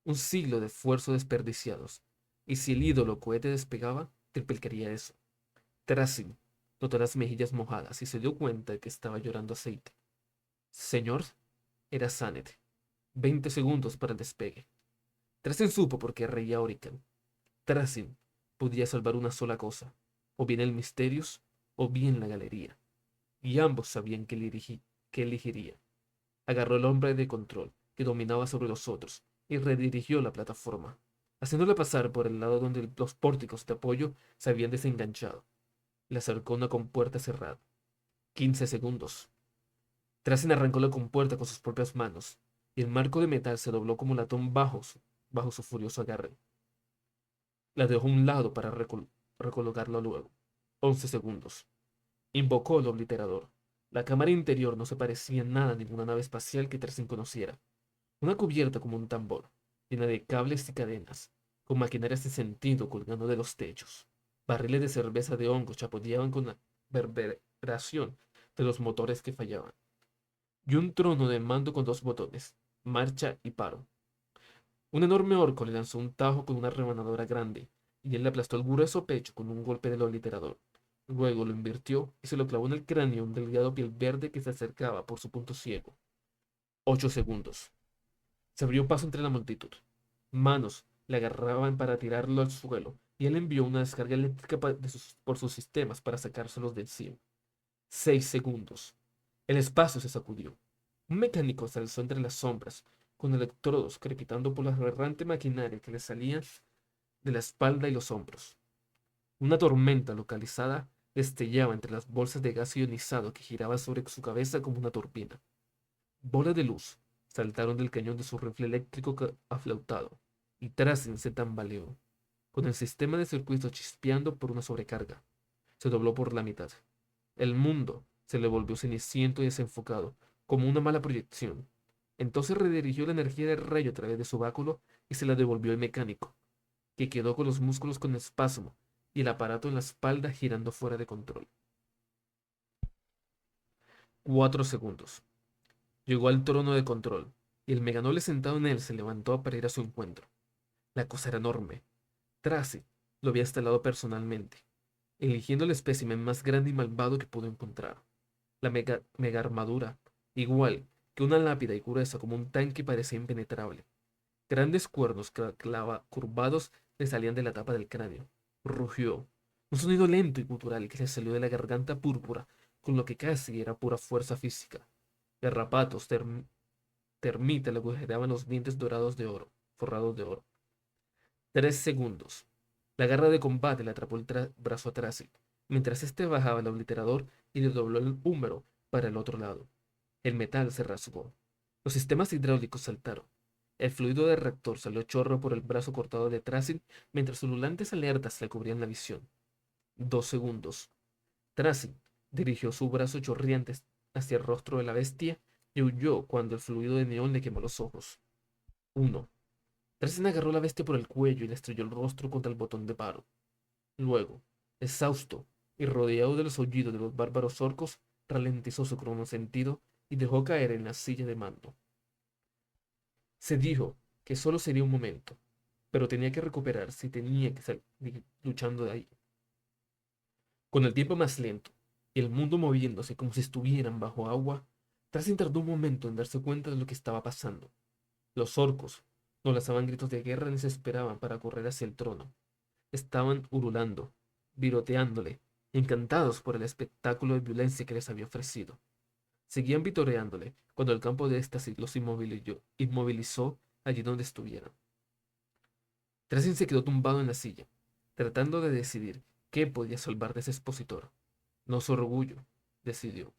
[SPEAKER 1] Un siglo de esfuerzo desperdiciados. Y si el ídolo cohete despegaba, triplicaría eso. Tracid notó las mejillas mojadas y se dio cuenta de que estaba llorando aceite. Señor, era Sanet. 20 segundos para el despegue. Tracid supo por qué reía Orican. Tracid podía salvar una sola cosa, o bien el Mysterious, o bien la galería. Y ambos sabían que elegiría. Agarró el hombre de control, que dominaba sobre los otros, y redirigió la plataforma, haciéndole pasar por el lado donde los pórticos de apoyo se habían desenganchado. Le acercó una compuerta cerrada. 15 segundos. Tracy arrancó la compuerta con sus propias manos, y el marco de metal se dobló como latón bajo su furioso agarre. La dejó a un lado para recolocarlo luego. 11 segundos. Invocó el obliterador. La cámara interior no se parecía en nada a ninguna nave espacial que Tracy conociera. Una cubierta como un tambor, llena de cables y cadenas, con maquinaria sin sentido colgando de los techos. Barriles de cerveza de hongo chapoteaban con la reverberación de los motores que fallaban. Y un trono de mando con 2 botones, marcha y paro. Un enorme orco le lanzó un tajo con una rebanadora grande, y él le aplastó el grueso pecho con un golpe del obliterador. Luego lo invirtió y se lo clavó en el cráneo un delgado piel verde que se acercaba por su punto ciego. 8 segundos. Se abrió paso entre la multitud. Manos le agarraban para tirarlo al suelo, y él envió una descarga eléctrica por sus sistemas para sacárselos de encima. 6 segundos. El espacio se sacudió. Un mecánico se alzó entre las sombras, con electrodos crepitando por la aberrante maquinaria que le salía de la espalda y los hombros. Una tormenta localizada destellaba entre las bolsas de gas ionizado que giraban sobre su cabeza como una turbina. Bolas de luz saltaron del cañón de su rifle eléctrico aflautado, y Tracy se tambaleó, con el sistema de circuito chispeando por una sobrecarga. Se dobló por la mitad. El mundo se le volvió ceniciento y desenfocado, como una mala proyección. Entonces redirigió la energía del rayo a través de su báculo y se la devolvió al mecánico, que quedó con los músculos con espasmo y el aparato en la espalda girando fuera de control. 4 segundos. Llegó al trono de control, y el meganoble sentado en él se levantó para ir a su encuentro. La cosa era enorme. Tracy lo había instalado personalmente, eligiendo el espécimen más grande y malvado que pudo encontrar. La mega armadura, igual que una lápida y gruesa como un tanque, parecía impenetrable. Grandes cuernos curvados le salían de la tapa del cráneo. Rugió. Un sonido lento y gutural que le salió de la garganta púrpura, con lo que casi era pura fuerza física. Garrapatos, termitas le agujeraban los dientes dorados de oro, forrados de oro. 3 segundos. La garra de combate le atrapó el brazo a Tracy, mientras este bajaba el obliterador y le dobló el húmero para el otro lado. El metal se rasgó. Los sistemas hidráulicos saltaron. El fluido del reactor salió chorro por el brazo cortado de Tracy mientras ululantes alertas le cubrían la visión. 2 segundos. Tracy dirigió su brazo chorreante hacia el rostro de la bestia y huyó cuando el fluido de neón le quemó los ojos. 1. Tracy agarró a la bestia por el cuello y le estrelló el rostro contra el botón de paro. Luego, exhausto y rodeado de los aullidos de los bárbaros orcos, ralentizó su cronosentido y dejó caer en la silla de mando. Se dijo que solo sería un momento, pero tenía que recuperarse y tenía que salir luchando de ahí. Con el tiempo más lento y el mundo moviéndose como si estuvieran bajo agua, Tracy tardó un momento en darse cuenta de lo que estaba pasando. Los orcos no lanzaban gritos de guerra ni se esperaban para correr hacia el trono. Estaban hurulando, viroteándole, encantados por el espectáculo de violencia que les había ofrecido. Seguían vitoreándole cuando el campo de éxtasis los inmovilizó allí donde estuvieran. Tracy se quedó tumbado en la silla, tratando de decidir qué podía salvar de ese expositor. No su orgullo, decidió.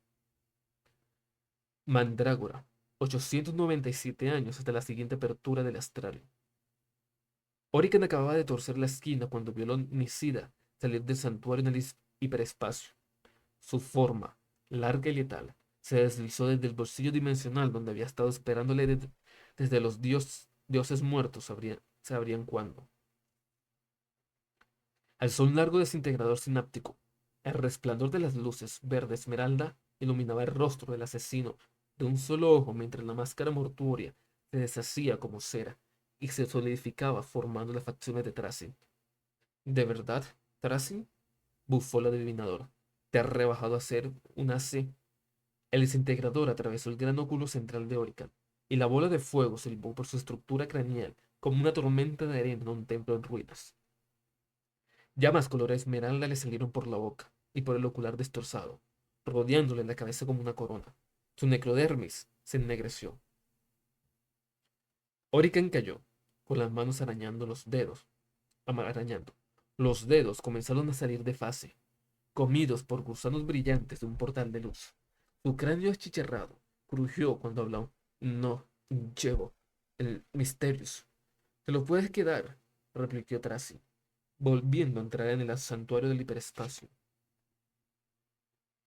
[SPEAKER 1] Mandrágora, 897 años hasta la siguiente apertura del astral. Orican acababa de torcer la esquina cuando vio a Nisida salir del santuario en el hiperespacio. Su forma, larga y letal, se deslizó desde el bolsillo dimensional donde había estado esperándole desde los dioses muertos sabrían cuándo. Alzó un largo desintegrador sináptico. El resplandor de las luces verde esmeralda iluminaba el rostro del asesino de un solo ojo mientras la máscara mortuoria se deshacía como cera y se solidificaba formando las facciones de Tracy. ¿De verdad, Tracy? Bufó el adivinador. Te has rebajado a ser una C. El desintegrador atravesó el gran óculo central de Orican, y la bola de fuego silbó por su estructura craneal como una tormenta de arena en un templo en ruinas. Llamas color esmeralda le salieron por la boca y por el ocular destrozado, rodeándole la cabeza como una corona. Su necrodermis se ennegreció. Orican cayó, con las manos arañando los dedos, arañando. Los dedos comenzaron a salir de fase, comidos por gusanos brillantes de un portal de luz. Su cráneo achicharrado crujió cuando habló. No, llevo el Mysterious. Te lo puedes quedar, replicó Tracy, volviendo a entrar en el santuario del hiperespacio.